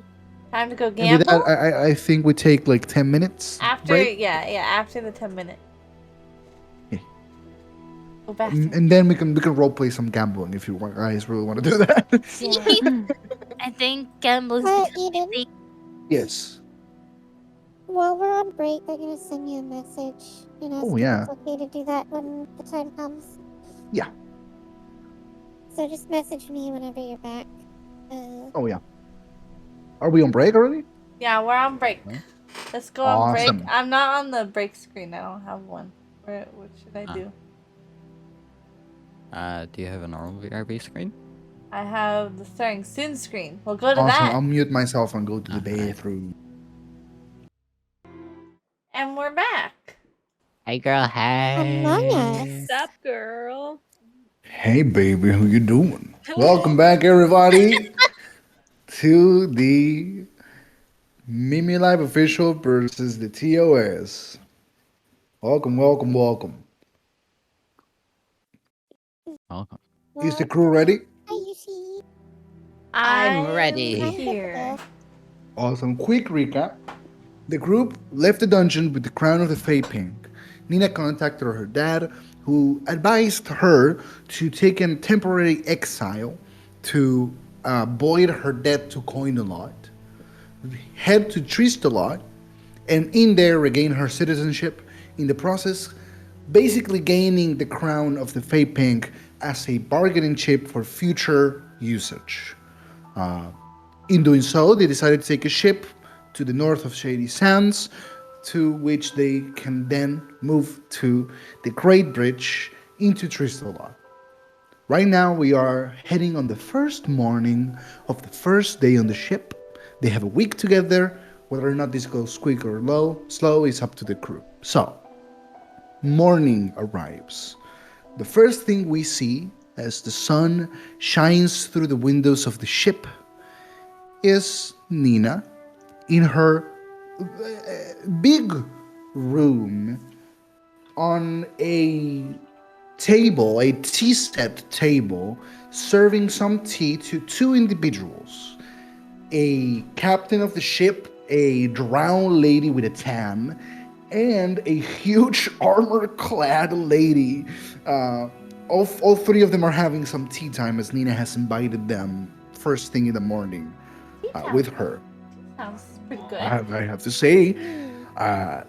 Time to go And gamble? with that, I think we take like 10 minutes After, break. yeah, after the 10 minute. Yeah. Go back. And then we can role play some gambling if you guys really want to do that. Yeah. I think gambling Eden, Yes. While we're on break, they're gonna send you a message and ask Oh if yeah, it's okay to do that when the time comes. yeah. So just message me whenever you're back. Oh yeah. Are we on break already? Yeah, we're on break. No? Let's go on break. Awesome. I'm not on the break screen. I don't have one. What should I Ah. do? Do you have a normal VRB screen? I have the starting soon screen. We'll go to Awesome. that. I'll mute myself and go to the Alright. bathroom. And we're back. Hey girl, Among hey. Us. What's up, girl? Hey baby, how you doing? Welcome back everybody to the Mimilive official versus the TOS. Welcome, welcome, welcome. Welcome. Is the crew ready? Hi, Yushi. I'm ready. I'm Here. Typical. Awesome. Quick recap. The group left the dungeon with the crown of the Fate Pink. Nina contacted her dad, who advised her to take a temporary exile to void her debt to Coin-a-Lot, head to Tristalot, and in there regain her citizenship. In the process, basically gaining the crown of the Fate Pink as a bargaining chip for future usage. In doing so, they decided to take a ship to the north of Shady Sands, to which they can then move to the Great Bridge into Tristola. Right now, we are heading on the first morning of the first day on the ship. They have a week together. Whether or not this goes quick or slow is up to the crew. So, morning arrives. The first thing we see as the sun shines through the windows of the ship is Nina in her big room on a table, a tea set table, serving some tea to two individuals. A captain of the ship, a drowned lady with a tan, and a huge armor-clad lady. All three of them are having some tea time as Nina has invited them first thing in the morning with her. Sounds pretty good. I have to say,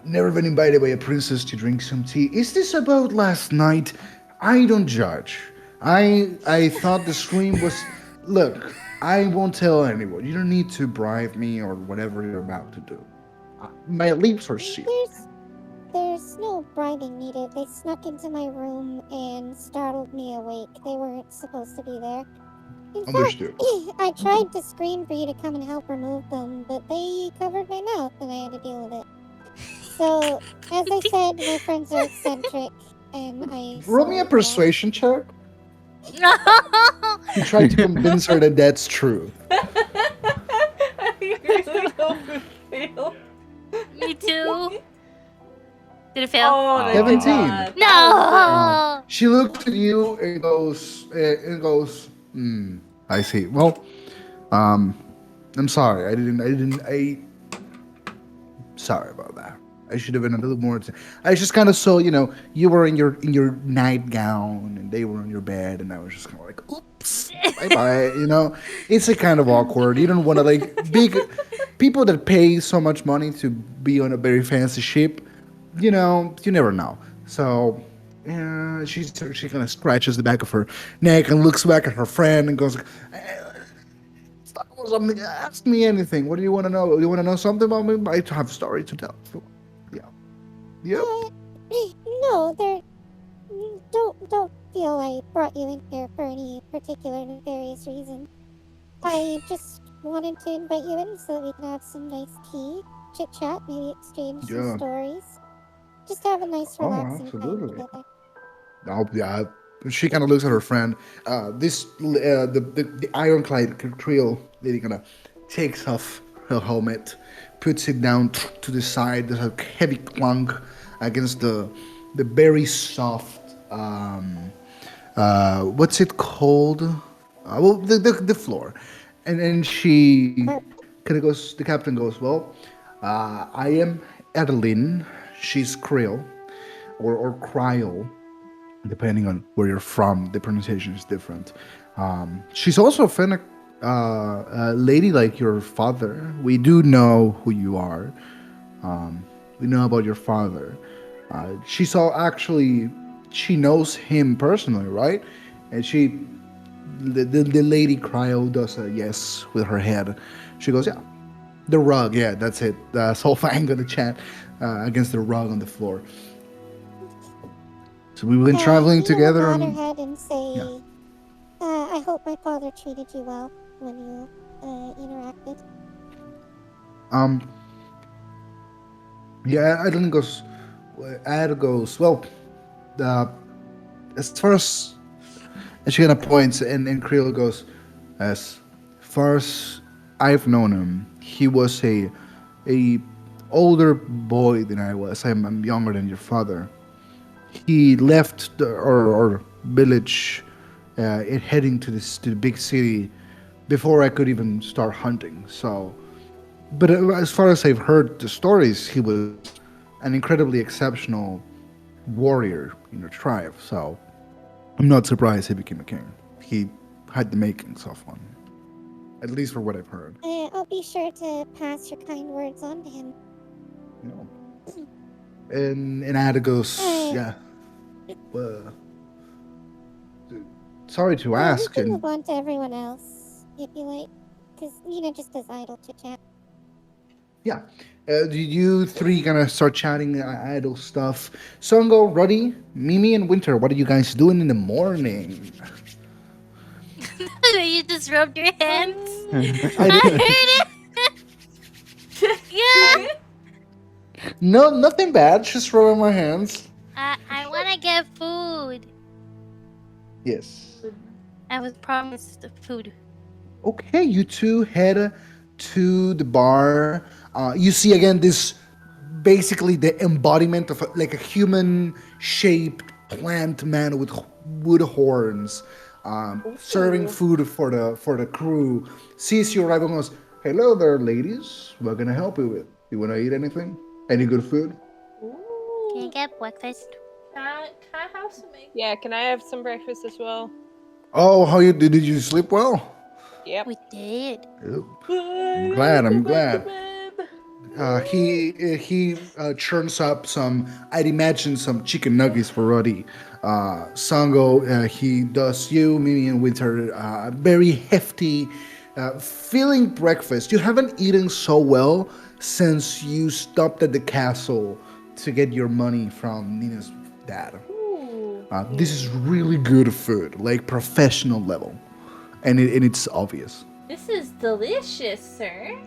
never been invited by a princess to drink some tea. Is this about last night? I don't judge. I thought the stream was. Look, I won't tell anyone. You don't need to bribe me or whatever you're about to do. My lips are sealed. There's no bribing needed. They snuck into my room and startled me awake. They weren't supposed to be there. In Understood. fact, I tried to scream for you to come and help remove them, but they covered my mouth and I had to deal with it. So, as I said, my friends are eccentric, and I. Roll me a solved that. persuasion check. You try to convince her that that's true. You really hope it failed. Me too. Did it fail? Oh, they did 17. not. No. She looks at you and goes, I see. Well, I'm sorry. Sorry about that. I should have been a little more. I just kind of saw, you were in your nightgown and they were in your bed, and I was just kind of like, oops, bye bye. It's a kind of awkward. You don't want to big people that pay so much money to be on a very fancy ship. You never know. So, yeah, she kind of scratches the back of her neck and looks back at her friend and goes, something. Ask me anything. What do you want to know? You want to know something about me? I have a story to tell. Yeah. Yep. No, don't feel I brought you in here for any particular nefarious reason. I just wanted to invite you in so that we can have some nice tea, chit chat, maybe exchange Yeah. some stories. Just have a nice, Oh, relaxing time absolutely. together. Oh, yeah. She kind of looks at her friend. The ironclad Creole lady kind of takes off her helmet, puts it down to the side. There's a heavy clunk against the very soft. What's it called? Well, the floor, and then she kind of goes. The captain goes, "Well, I am Adeline. She's Creole, or Creole, depending on where you're from. The pronunciation is different. She's also a Fennec lady like your father. We do know who you are. We know about your father. She saw actually, she knows him personally, right? And the lady cryo does a yes with her head. She goes, yeah, the rug, yeah, that's it. So I'm gonna chat against the rug on the floor. So we've been traveling Nina would together nod her on, head and yeah. say, I hope my father treated you well when you interacted. Um, yeah, Ad goes, well, uh, as far as, and she kind of points, and Creel goes, as far as I've known him, he was a older boy than I was. I'm younger than your father. He left our village, heading to the big city before I could even start hunting. So, but as far as I've heard the stories, he was an incredibly exceptional warrior in your tribe. So I'm not surprised he became a king. He had the makings of one, at least for what I've heard. I'll be sure to pass your kind words on to him. You know. And Ada goes, Uh, yeah. Uh, sorry to we ask, can and move on to everyone else if you like, because Nina just does idle chit chat. yeah. Did you three gonna start chatting idle stuff? Songo, Roddy, Mimi, and Winter, what are you guys doing in the morning? You just rubbed your hands. I I did. heard it. Yeah. No, nothing bad. Just rubbing my hands. I wanna get food. Yes. I was promised the food. Okay, you two head to the bar. You see again this basically the embodiment of like a human shaped plant man with wood horns, serving Ooh. food for the crew. Sees you arrive and goes, "Hello there, ladies. What can I help you with? You want to eat anything? Any good food?" Can I Ooh. get breakfast? Can I have some egg? Yeah, can I have some breakfast as well? Oh, how you did? Did you sleep well? Yep. We did. Yep. I'm I glad. wanna go I'm back to glad. bed. He churns up some. I'd imagine some chicken nuggets for Roddy. Songo, he does you, Mimi, and Winter. Very hefty, filling breakfast. You haven't eaten so well since you stopped at the castle to get your money from Nina's dad. Ooh. This is really good food, like professional level, and it's obvious. This is delicious, sir.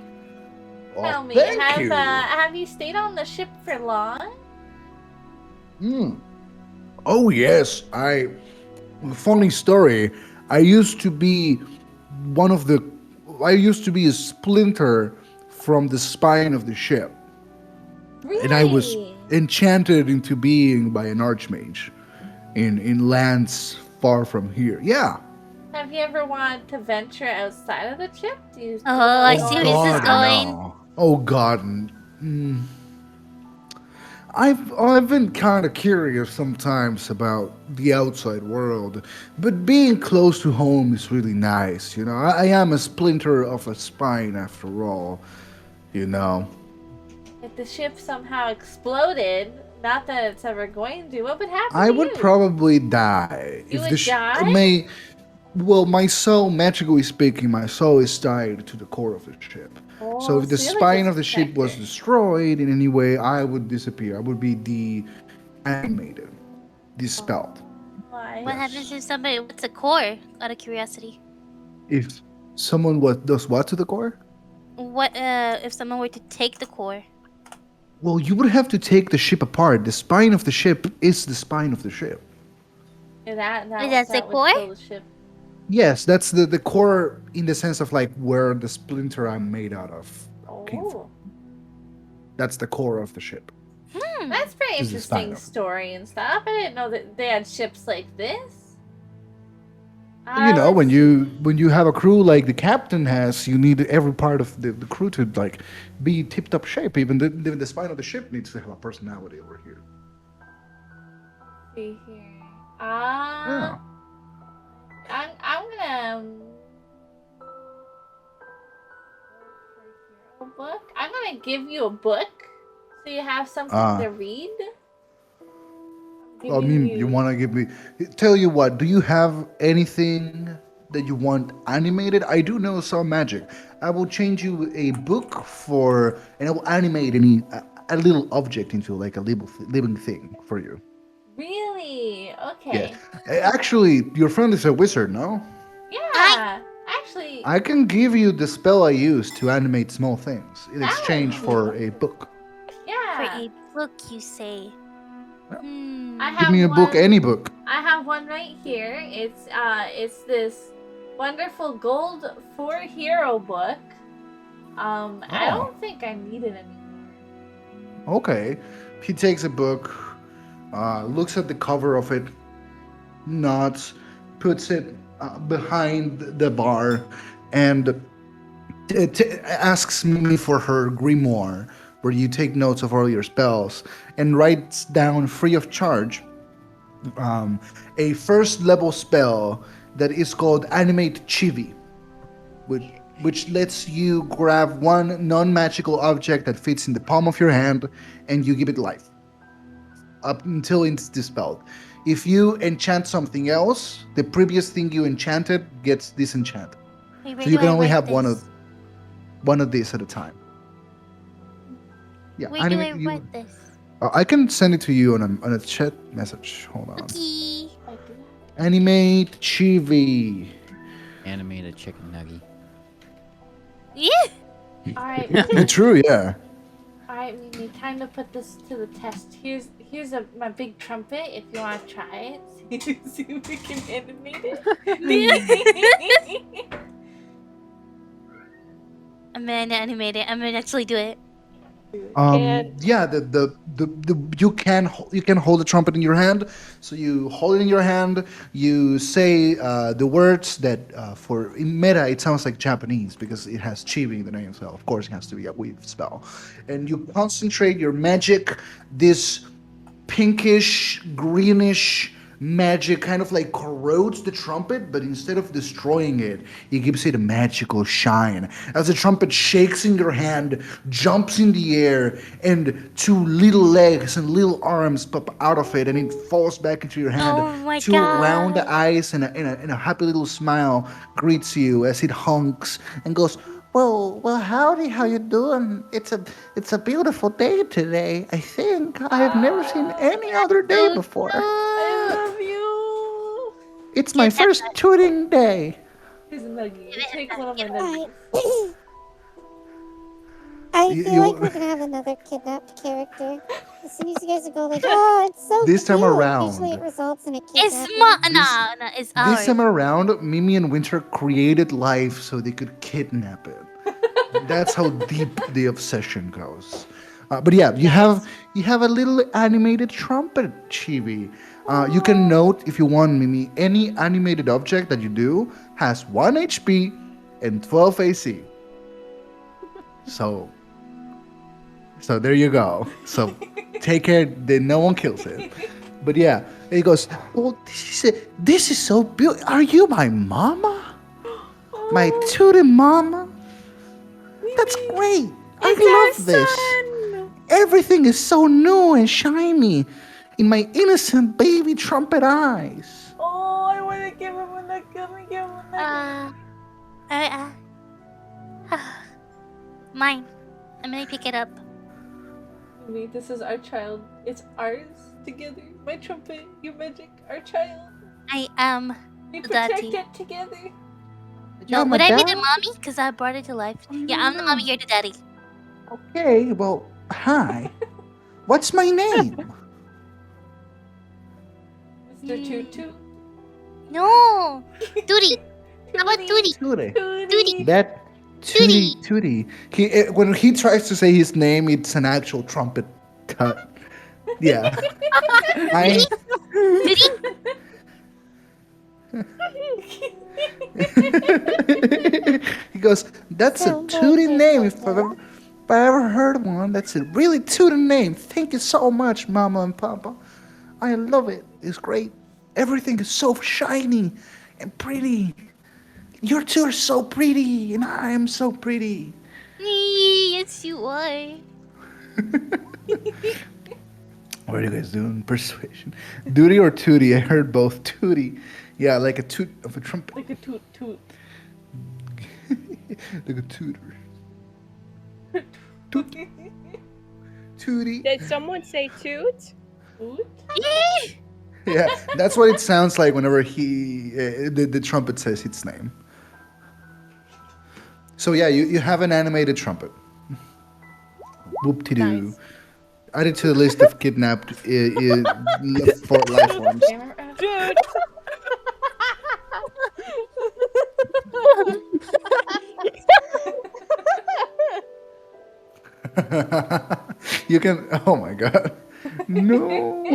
Oh, Tell me, thank you. have you stayed on the ship for long? Oh yes, I. Funny story. I used to be one of the. I used to be a splinter from the spine of the ship, and I was Really? enchanted into being by an archmage in lands far from here. Yeah. Have you ever wanted to venture outside of the ship? Do you Oh, think I about Oh see going where this is God, back? going. no. Oh God. I've been kind of curious sometimes about the outside world, but being close to home is really nice. You know, I am a splinter of a spine after all. You know, If the ship somehow exploded, not that it's ever going to, what would happen I to would you? probably die You if the would die? may. Well, my soul, magically speaking, my soul is tied to the core of the ship. So Oh, if the so you're like a spine of the ship was specter. destroyed in any way, I would disappear. I would be deanimated, dispelled. Oh, I What happens Yes. if somebody? What's a core? Out of curiosity. If someone does what to the core? What if someone were to take the core? Well, you would have to take the ship apart. The spine of the ship is the spine of the ship. That's the that would core? kill the ship. Yes, that's the core in the sense of like where the splinter I'm made out of came from. Oh, That's the core of the ship. that's pretty This is the spine interesting of it. story and stuff. I didn't know that they had ships like this. You know, Let's see. when you have a crew like the captain has, you need every part of the crew to like be tip top shape. Even the spine of the ship needs to have a personality over here. See here. Yeah. I'm gonna a book. I'm gonna give you a book So you have something Uh, to read? I Giving mean, you you. want to give me. Tell you what, do you have anything that you want animated? I do know some magic. I will change you a book for. And I will animate a little object into like a living thing for you. Really? Yeah. Okay. Actually, your friend is a wizard, no? I Yeah. Actually, I can give you the spell I use to animate small things in that would exchange be. for a book. for Yeah. a book, you say. I Hmm. Give have me a book, one. any book. I have one right here. It's this wonderful gold for hero book. I Oh, don't think I need it anymore. okay. He takes a book, looks at the cover of it, nods, puts it behind the bar, and asks Mimi for her grimoire, where you take notes of all your spells, and writes down free of charge a first level spell that is called Animate Chibi, which, which lets you grab one non magical object that fits in the palm of your hand and you give it life up until it's dispelled. If you enchant something else, the previous thing you enchanted gets disenchanted. Wait, So where you do can I only write have this? one of these at a time. Yeah, Where do anime I write you. this? I can send it to you on a chat message. Hold on. Okay. I do. Animate Chibi. Animated chicken nugget. Yeah. All right, Mimi. True, yeah. All right, Mimi. Time to put this to the test. Here's my big trumpet. If you want to try it, see if we can animate it. I'm gonna animate it. I'm gonna actually do it. Can't. Yeah, you can hold the trumpet in your hand. So you hold it in your hand. You say the words that for in meta it sounds like Japanese because it has chibi in the name. So of course it has to be a weave spell, and you concentrate your magic. This pinkish, greenish magic kind of like corrodes the trumpet, but instead of destroying it, it gives it a magical shine. As the trumpet shakes in your hand, jumps in the air, and two little legs and little arms pop out of it, and it falls back into your hand. Oh my Two round god. eyes and a happy little smile greets you as it honks and goes, well, howdy, how you doing? It's a beautiful day today. I think I have never seen any other day So before. I cute. love you. It's my Get that first tooting day. Here's a nuggie. Take one of my I, nuggies. I You, feel like you we're gonna have another kidnapped character. As soon as you guys go like, oh, it's so this time cute. Usually it around, results in a It's kidnapping. this no, it's this ours. time around, Mimi and Winter created life so they could kidnap it. That's how deep the obsession goes. But yeah, Nice. you have a little animated trumpet, Chibi. You can note if you want, Mimi, any animated object that you do has 1 HP and 12 AC. So there you go. So take care that no one kills it. But yeah, he goes, well, this is so beautiful. Are you my mama? My tootie mama? That's great. It's I our love this. son. Everything is so new and shiny in my innocent baby trumpet eyes. Oh, I want to give him a nugget. Let me give him a nugget. Mine. I'm gonna pick it up. Mimi, this is our child. It's ours together. My trumpet, your magic, our child. I am We the protect daddy. it together. No, You're my would I be the dad? mommy? Because I brought it to life. Yeah, I'm the mommy, you're the daddy. Okay, well, hi. What's my name? Mr. Toot Toot. No! Tootie! How about Tootie? Tootie. Tootie. That Tootie Tootie. When he tries to say his name, it's an actual trumpet cut. Yeah. I. Tootie? He goes, that's a So tootie gorgeous name. like that. If I ever heard one, that's a really tootie name. Thank you so much, Mama and Papa. I love it. It's great. Everything is so shiny and pretty. You two are so pretty, and I am so pretty. Yes, you are. What are you guys doing? Persuasion. Duty or tootie? I heard both. Tootie. Yeah, like a toot of a trumpet. Like a toot toot. Like a tutor. Toot. Tootie. Did someone say toot? Toot? Yeah, that's what it sounds like whenever the trumpet says its name. So yeah, you have an animated trumpet. Whoop-de-doo. Nice. Added to the list of kidnapped for life forms. Dude. You can. Oh my god. No.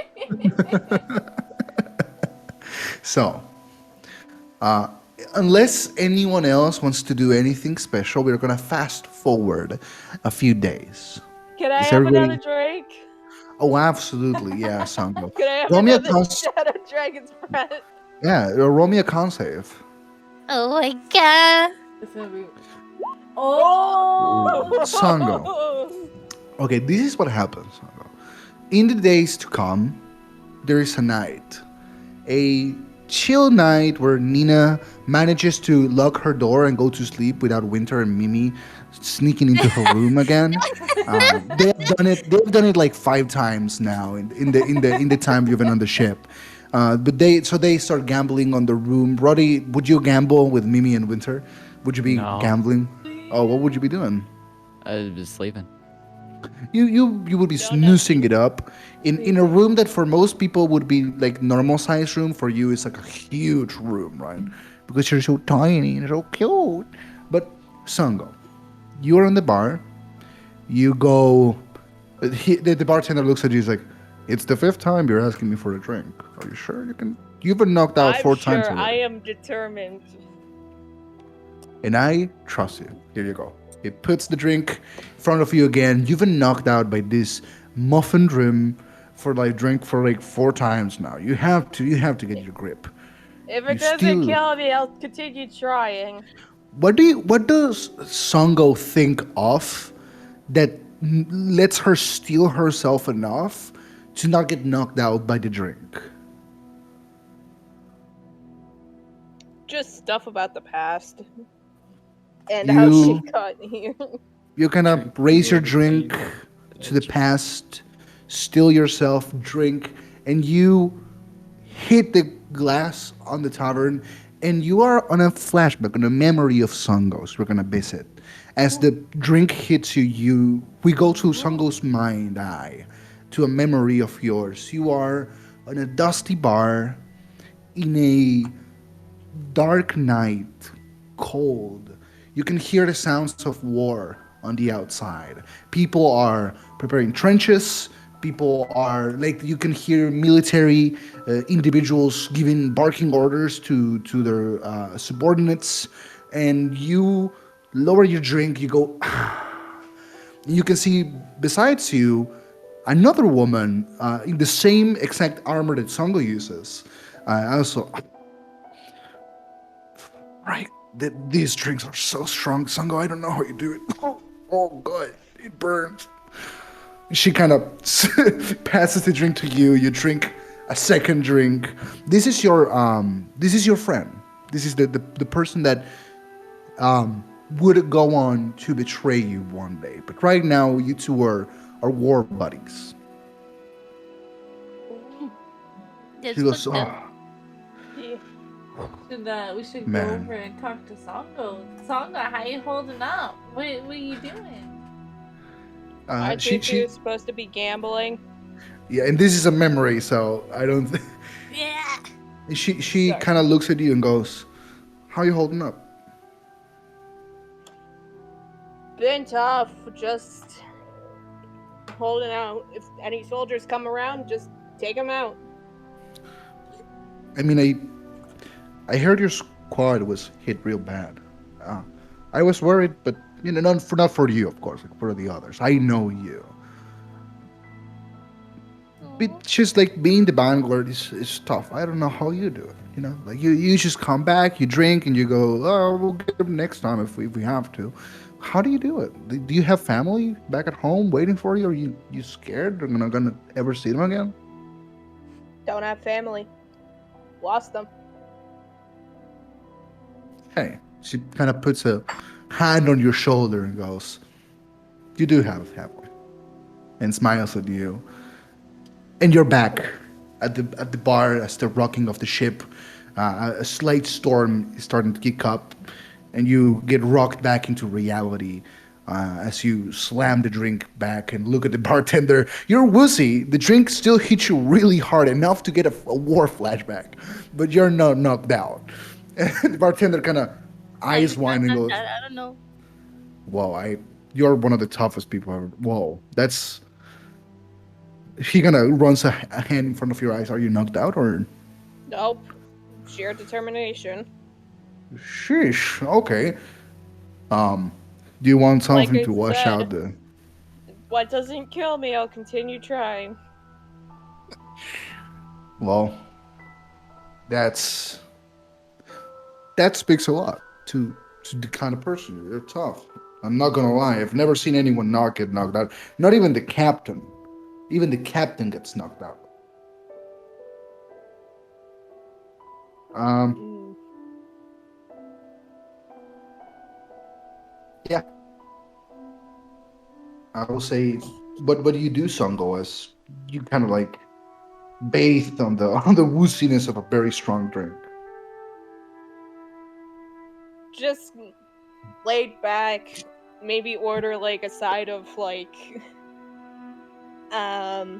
So, unless anyone else wants to do anything special, we're gonna fast forward a few days. Can I Is have everybody- another drink? Oh, absolutely. Yeah, Songo. Can I have Roll me a another con. Shadow Dragon's Breath? Yeah, roll me a con save. Oh my god. It's gonna be. Oh! Songo. Okay, this is what happens, Songo. In the days to come, there is a night. A chill night where Nina manages to lock her door and go to sleep without Winter and Mimi sneaking into her room again. They've done it like 5 times now in the time you've been on the ship. But they start gambling on the room. Roddy, would you gamble with Mimi and Winter? Would you be No. gambling? Oh, what would you be doing? I was sleeping. You would be snoozing it up in a room that for most people would be like normal size room. For you, it's like a huge room, right? Because you're so tiny and so cute. But Songo, you're in the bar. You go. The bartender looks at you. He's like, "It's the 5th time you're asking me for a drink. Are you sure you can? You've been knocked out I'm 4 sure times I already, am determined. and I trust you. Here you go." It puts the drink in front of you again. You've been knocked out by this muffin rim for like 4 times now. You have to get your grip. If You it doesn't still- kill me, I'll continue trying. What does Songo think of that lets her steel herself enough to not get knocked out by the drink? Just stuff about the past. And how she You- got here. You kind of raise your drink to the past, still yourself, drink, and you hit the glass on the tavern, and you are on a flashback, on a memory of Songo's. We're gonna visit. As the drink hits you, we go to Songo's mind eye, to a memory of yours. You are on a dusty bar in a dark night, cold. You can hear the sounds of war on the outside. People are preparing trenches. People are like you can hear military individuals giving barking orders to their subordinates, and you lower your drink. You go. You can see besides you another woman in the same exact armor that Songo uses. Also, right. These drinks are so strong, Songo. I don't know how you do it. Oh God, it burns. She kind of passes the drink to you. You drink a second drink. This is your friend. This is the person that would go on to betray you one day. But right now, you two are war buddies. That's She goes, fucked up. "Oh, We should go Man. over and talk to Songo. Songo, how you holding up? What are you doing? I she think you're supposed to be gambling. yeah, and this is a memory, so I don't. Yeah. She Sorry. kind of looks at you and goes, "How you holding up?" Been tough, just holding out. If any soldiers come around, just take them out. I mean, I heard your squad was hit real bad. I was worried, but you know, not for you, of course, like for the others. I know you. But just like being the vanguard is tough. I don't know how you do it. You know, like you just come back, you drink, and you go, oh, we'll get them next time if we have to. how do you do it? Do you have family back at home waiting for you? Are you scared you're not gonna ever see them again? Don't have family. Lost them. Hey, she kind of puts a hand on your shoulder and goes, "You do have a family," and smiles at you. And you're back at the bar as the rocking of the ship. A slight storm is starting to kick up, and you get rocked back into reality as you slam the drink back and look at the bartender. You're woozy. The drink still hits you really hard, enough to get a war flashback, but you're not knocked out. And the bartender kind of I eyes just got wide and knocked goes, out. I don't know. "Whoa, you're one of the toughest people ever. Whoa, that's." He gonna runs a hand in front of your eyes. Are you knocked out or? Nope. Sheer determination. Sheesh. Okay. Um, do you want Like something I to wash said, out the? what doesn't kill me, I'll continue trying. Well, that's that speaks a lot to the kind of person you're. You're tough. I'm not gonna lie. I've never seen anyone not get knocked out. Not even the captain. Even the captain gets knocked out. Um. Mm. Yeah. I will say. But what do you do, Songo? As you kind of like bathed on the on the wooziness of a very strong drink. Just laid back, maybe order like a side of like out.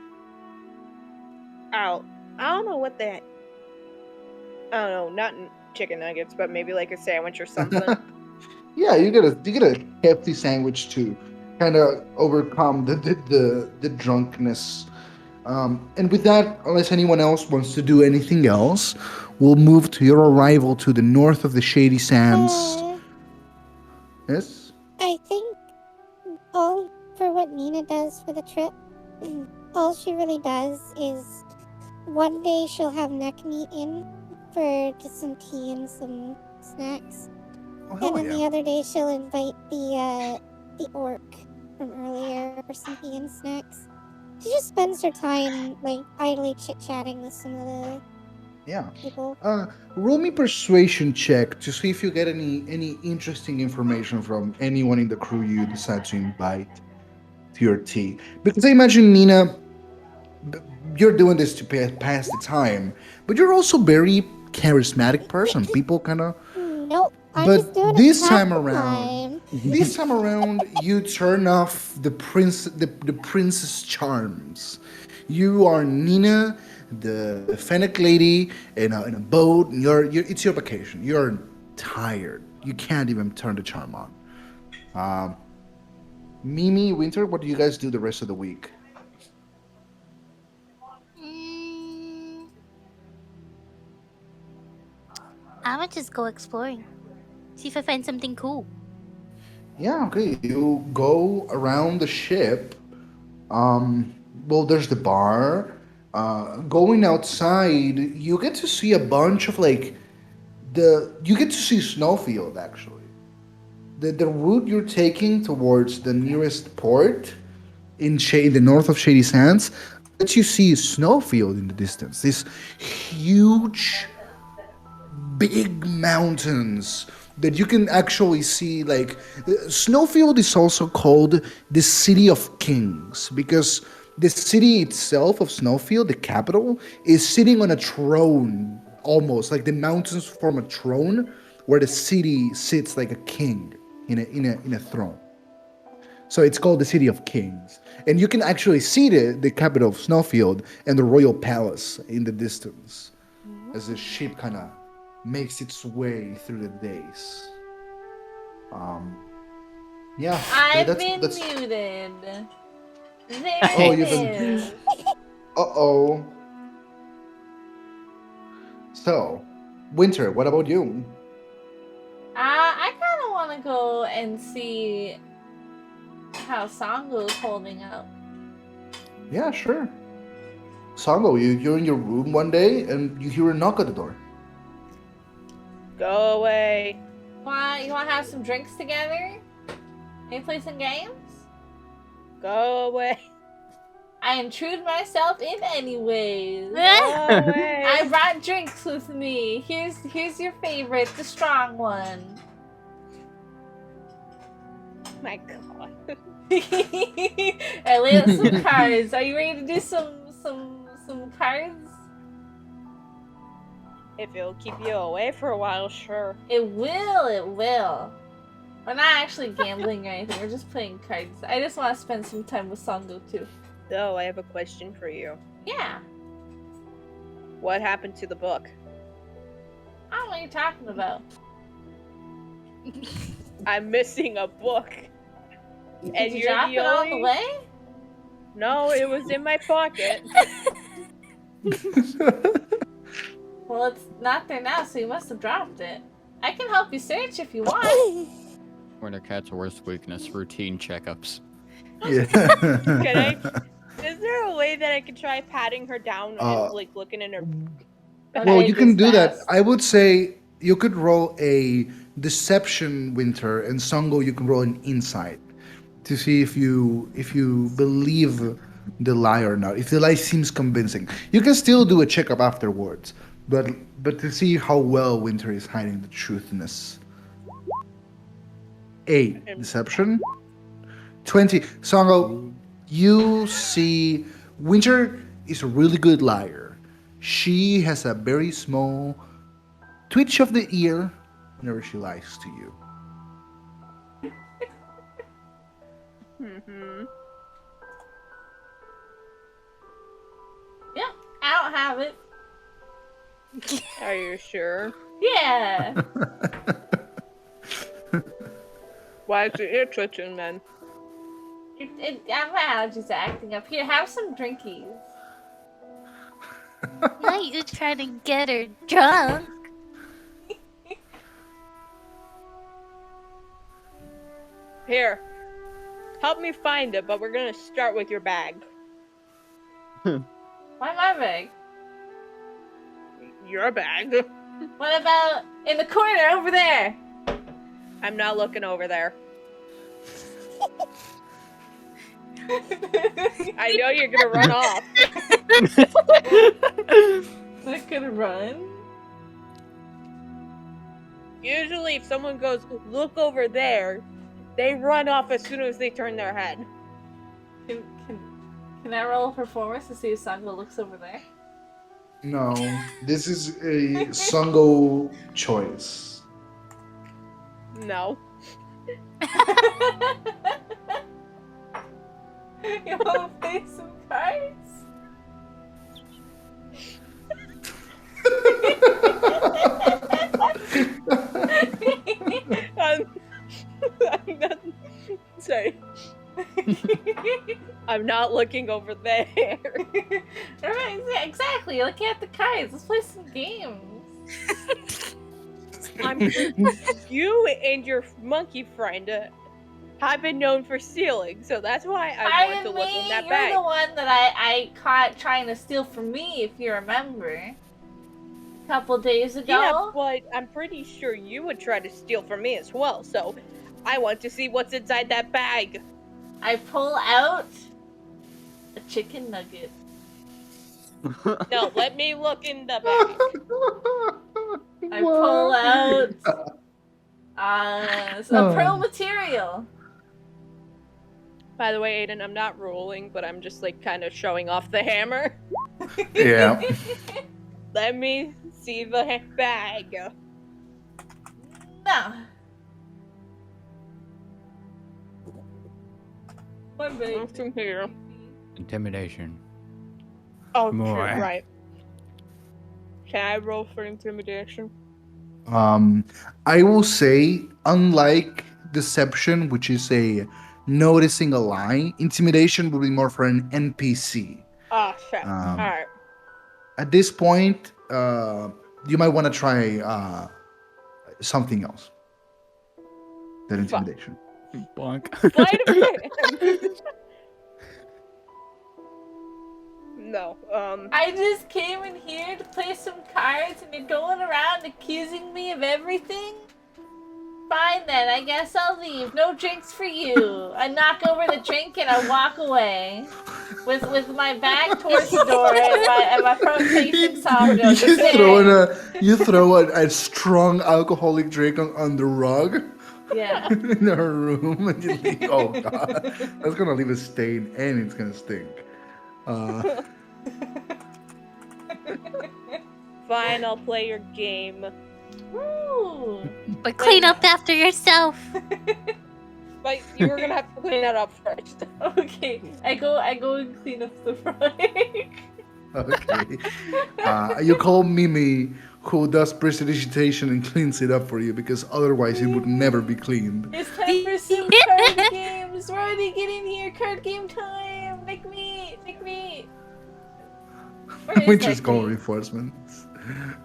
I don't know what that. I don't know, not chicken nuggets, but maybe like a sandwich or something. Yeah, you get a hefty sandwich to kind of overcome the drunkenness. And with that, unless anyone else wants to do anything else, we'll move to your arrival to the north of the Shady Sands. Uh, Yes. I think all for what Nina does for the trip, all she really does is one day she'll have neck meat in for just some tea and some snacks. Oh And hell then yeah. the other day she'll invite the orc from earlier for some tea and snacks. She just spends her time like idly chit chatting with some of the Yeah. people. Roll me persuasion check to see if you get any interesting information from anyone in the crew you decide to invite to your tea. Because I imagine Nina, b- you're doing this to pass the time, but you're also very charismatic person. People kind of. Nope, I'm But just doing it to this pass time the around, time. you turn off the princess charms. You are Nina, the fennec lady, in a boat. And it's your vacation. You're tired. You can't even turn the charm on. Um, Mimi, Winter, what do you guys do the rest of the week? Mm, I would just go exploring. See if I find something cool. Yeah, okay. You go around the ship. Um, well, there's the bar. Going outside, you get to see a bunch of like you get to see snowfield actually. The route you're taking towards the nearest port in the north of Shady Sands lets you see snowfield in the distance. This huge big mountains that you can actually see. Like Snowfield is also called the City of Kings because the city itself of Snowfield, the capital, is sitting on a throne, almost like the mountains form a throne where the city sits like a king in a throne. So it's called the City of Kings. And you can actually see the capital of Snowfield and the royal palace in the distance as the ship kind of makes its way through the days. Um, yeah, I've that's been that's. muted. There Oh, it you've been. is. Uh-oh. So, Winter, what about you? I kind of want to go and see how Songo's holding up. Yeah, sure. Songo, you're in your room one day and you hear a knock at the door. Go away. You want to have some drinks together? Are you playing some games? Go away. I intrude myself in anyways. Go away. I brought drinks with me. Here's your favorite, the strong one. My God. I lay out some cards. Are you ready to do some cards? If it'll keep you away for a while, sure. It will. We're not actually gambling or anything. We're just playing cards. I just want to spend some time with Songo too. So, I have a question for you. Yeah. What happened to the book? I don't know what you're talking about. I'm missing a book. Did And you you're drop the it on the only- way? No, it was in my pocket. Well, it's not there now, so you must have dropped it. I can help you search if you want. Wintercat's worst weakness: routine checkups. Yeah. Is there a way that I could try patting her down and like looking in her? Well, you can do that. Fast. I would say you could roll a deception, Winter, and Songo. You can roll an insight to see if you believe the lie or not. If the lie seems convincing, you can still do a checkup afterwards. But to see how well Winter is hiding the truthness. 8 deception. 20 Songo. You see, Winter is a really good liar. She has a very small twitch of the ear whenever she lies to you. Mm-hmm. Yeah, I don't have it. Are you sure? Yeah. Why is your ear twitching then? My allergies are acting up. Here, have some drinkies. Now you trying to get her drunk. Here, help me find it, but we're gonna start with your bag. Why my bag? Your bag? What about in the corner over there? I'm not looking over there. I know you're gonna run off. Not gonna run. Usually, if someone goes, look over there, they run off as soon as they turn their head. Can I roll a performance to see if Songo looks over there? No, this is a Songo choice. No. You wanna play some cards? I'm not, sorry. I'm not looking over there. Right, exactly. Looking at the cards. Let's play some games. You and your monkey friend have been known for stealing, so that's why I want to look in that You're bag. the one that I caught trying to steal from me, if you remember. A couple days ago. Yeah, but I'm pretty sure you would try to steal from me as well, so I want to see what's inside that bag. I pull out a chicken nugget. No, let me look in the bag. I pull out some pearl material. By the way, Aiden, I'm not rolling, but I'm just like kind of showing off the hammer. Yeah. Let me see the bag. No. One bag. What's in here? Intimidation. Oh, More. shit, right. Can I roll for intimidation? I will say, unlike deception, which is a noticing a lie, intimidation would be more for an NPC. Oh, shit. Um, Alright. At this point, you might want to try something else than Fuck. intimidation. Bonk. Sleight of hand. No, I just came in here to play some cards and you're going around accusing me of everything? Fine then, I guess I'll leave. No drinks for you. I knock over the drink and I walk away. With my back towards the door and my front facing Songo. You Just just throw staring. you throw a strong alcoholic drink on the rug Yeah. in her room and you leave. Oh god, that's gonna leave a stain and it's gonna stink. Fine, I'll play your game. Woo. But clean up after yourself. But you were gonna have to clean that up first. Okay. I go and clean up the front. Okay. You call Mimi, who does prestidigitation and cleans it up for you because otherwise it would never be cleaned. It's time for some card games. Roddy, get in here. Card game time. Make me. Where is Winter's Neckmeat? call reinforcements.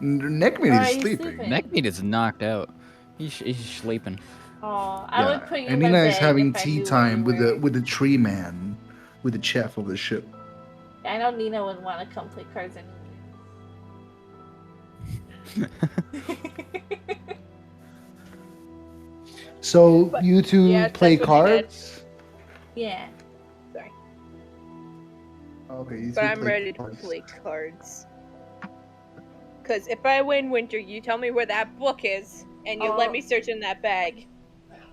Neckmeat Or are is you sleeping. Neckmeat is knocked out. He's sleeping. Oh, I would put you and in my Nina is bed having if I tea knew time where you with the tree man, with the chef of the ship. were. I know Nina would want to come play cards anyway. So you two Yeah, play that's what she did. cards. Yeah. Sorry. Okay, you But two I'm play ready to cards. play cards. Cause if I win Winter, you tell me where that book is, and you let Oh. me search in that bag.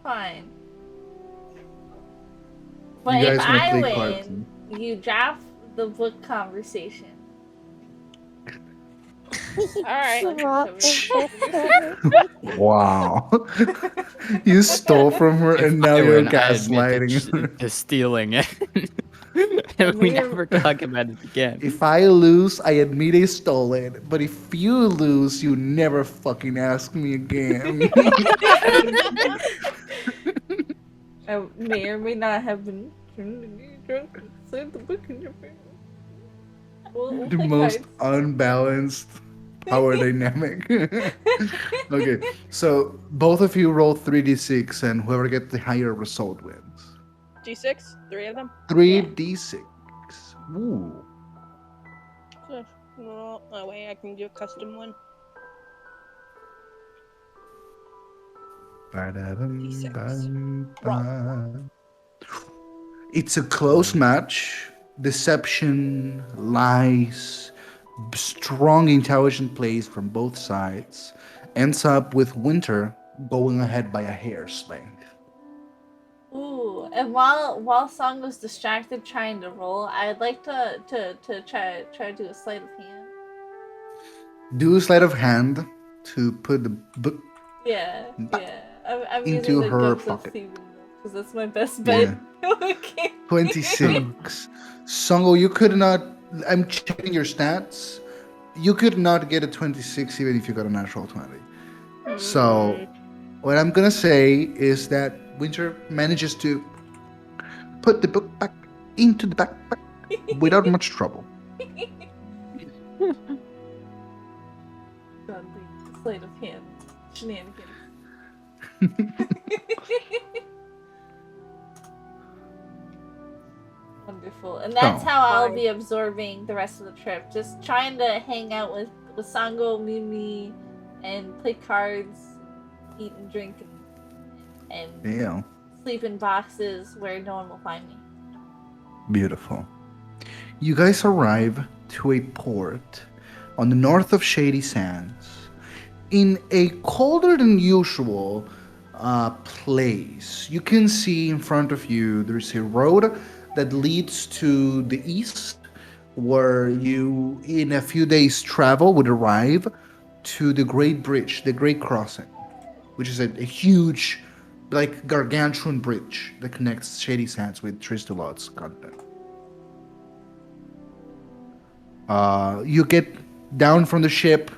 Fine. But You if guys wanna I play cards, win, you draft the book conversation. Alright. Drop the Wow. You stole from her If and now I you're win, I admit gaslighting her. to stealing it. And we never talk about it again. If I lose, I admit I stole it. But if you lose, you never fucking ask me again. I may or may not have been drunk inside the book in your face. We'll The play most cards. unbalanced power dynamic. Okay, so both of you roll 3d6, and whoever gets the higher result wins. D6? 3 of them? 3d6. Ooh. No, oh wait, I can do a custom one. It's a close match. Deception, lies, strong intelligent plays from both sides. Ends up with Winter going ahead by a hair's length. Ooh, and while Songo's distracted trying to roll, I'd like to try to do a sleight of hand. Do a sleight of hand to put the book. Yeah. I'm Into using the her guts pocket. of Steven because that's my best bet. Okay. 26. Songo, you could not. I'm checking your stats. You could not get a 26 even if you got a natural 20. So, what I'm gonna say is that Winter manages to put the book back into the backpack without much trouble. Godly sleight of hand shenanigans. Wonderful. And that's Oh. how I'll be absorbing the rest of the trip. Just trying to hang out with Sango, Mimi, and play cards, eat and drink, and Yeah, sleep in boxes where no one will find me. beautiful. You guys arrive to a port on the north of Shady Sands in a colder than usual place. You can see in front of you there's a road that leads to the east, where you, in a few days' travel, would arrive to the Great Bridge, the Great Crossing, which is a huge, like, gargantuan bridge that connects Shady Sands with Tristolot's continent. You get down from the ship.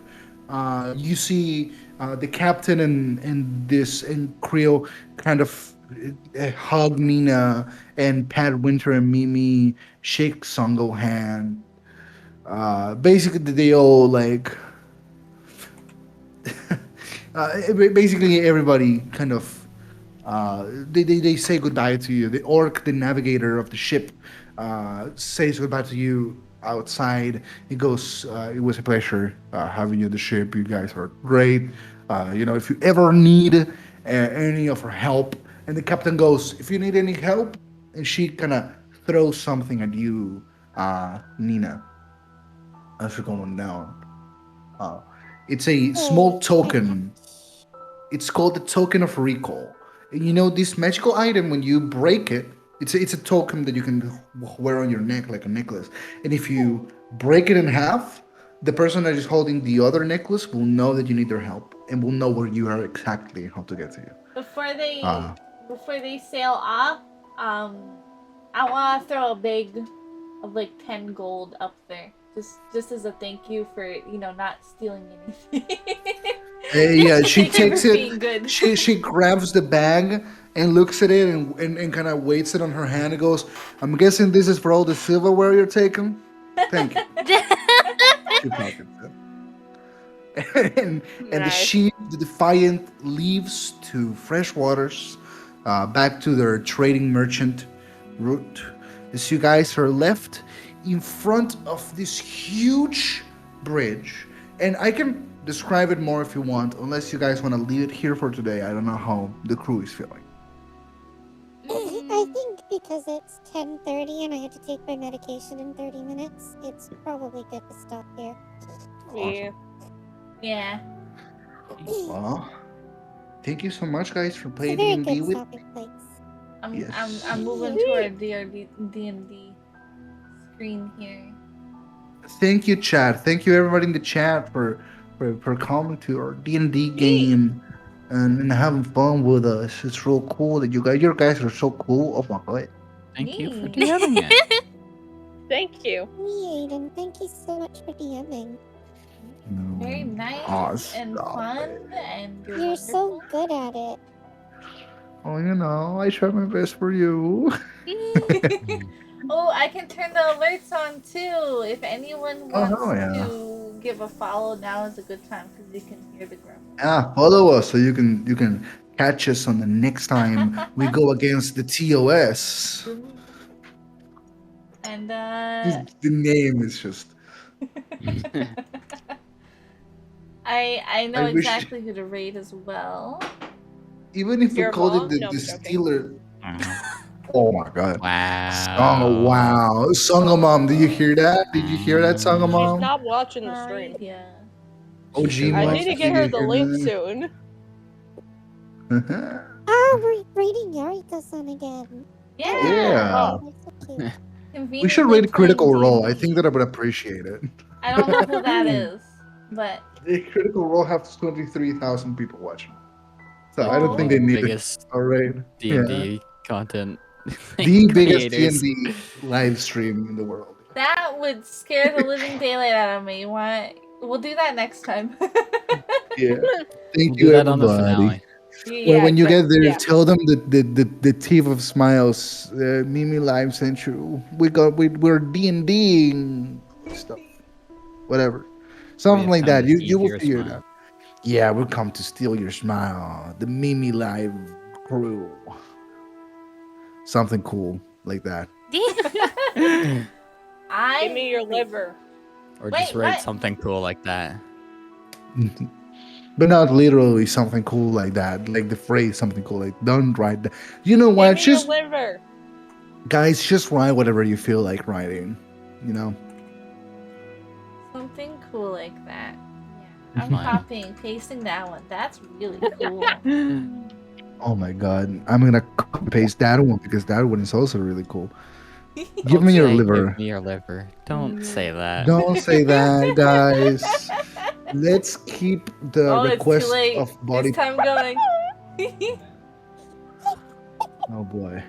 You see the captain and Creel kind of hug Nina and pat Winter and Mimi, shake Songo hand. Basically, they all like. Basically, everybody kind of they say goodbye to you. The orc, the navigator of the ship, says goodbye to you outside. He goes, "It was a pleasure having you on the ship. You guys are great. If you ever need any of her help. And the captain goes, "If you need any help," and she kind of throws something at you, Nina, as you're going down. Uh, it's a Oh, small I token. It's called the token of recall. And you know this magical item when you break it, it's a token that you can wear on your neck like a necklace. And if you break it in half, the person that is holding the other necklace will know that you need their help and will know where you are exactly and how to get to you. Before they Uh, before they sail off, I want to throw a big of like 10 gold up there. Just as a thank you for, not stealing anything. yeah, Just to she thank you takes for it. being good. She grabs the bag and looks at it and kind of weighs it on her hand and goes, "I'm guessing this is for all the silverware you're taking. Thank you." She pockets it. And the Nice. ship, the Defiant, leaves to fresh waters, back to their trading merchant route. As you guys are left in front of this huge bridge, and I can describe it more if you want, unless you guys want to leave it here for today. I don't know how the crew is feeling. I think because it's 10:30 and I have to take my medication in 30 minutes, it's probably good to stop here. Yeah. Yeah. Well, thank you so much, guys, for It's a playing very D&D good with. stopping place. I'm moving Sweet. to our D&D screen here. Thank you, chat. Thank you, everybody in the chat for coming to our D&D game and having fun with us. It's real cool that you guys are so cool. Oh my god. Thank you for Neat. DMing it. Thank you. Me, Aiden, thank you so much for DMing. Very nice Oh, and stop fun, it. and you're You're so wonderful. good at it. Oh, I try my best for you. Oh, I can turn the alerts on too. If anyone Oh, wants hell yeah. to give a follow, now is a good time because you can hear the grumble. Follow us so you can catch us on the next time we go against the TOS. And The name is just. I know I wish exactly who to raid as well. even if we Your called it mom? the, No, the I'm joking. Steeler. Uh-huh. Oh my god. Songo, Wow. wow. Songo mom, did you hear that? Did you hear that, Songo She's mom? not watching the stream. Yeah. OG I mom, need to did get her you the hear link soon. that? Oh, we're reading Yariko-san again. Yeah. Yeah. Oh, They're so cute. We should Conveniently rate playing Critical Role. I D&D. think that I would appreciate it. I don't know who that is, but The Critical Role has 23,000 people watching. So I don't think Literally they oh, the need biggest a raid. Yeah. D&D content The biggest creators. D&D live stream in the world. that would scare the living daylight out of me. You want? We'll do that next time. Yeah. We'll Thank do you, that on the everybody. finale. yeah, When you get exactly. there, Yeah. tell them the thief of smiles, Mimi Live sent you. We're D&D stuff, whatever, We something have like come that. to You steal will your figure it out. smile. Yeah, we'll come to steal your smile. The Mimi Live crew, something cool like that. I Give me your liver. Or Wait, just write what? something cool like that. But not literally something cool like that, like the phrase something cool like don't write that. You know Give what? me your Just liver. guys, just write whatever you feel like writing. You know. Something cool like that. Yeah, I'm Fine. copying, pasting that one. That's really cool. Oh my god, I'm gonna copy paste that one because that one is also really cool. Give Don't me your say give liver. me your liver. Don't say that. Don't say that, guys. Let's keep the Oh, it's too request late. of body. This time going. Oh boy.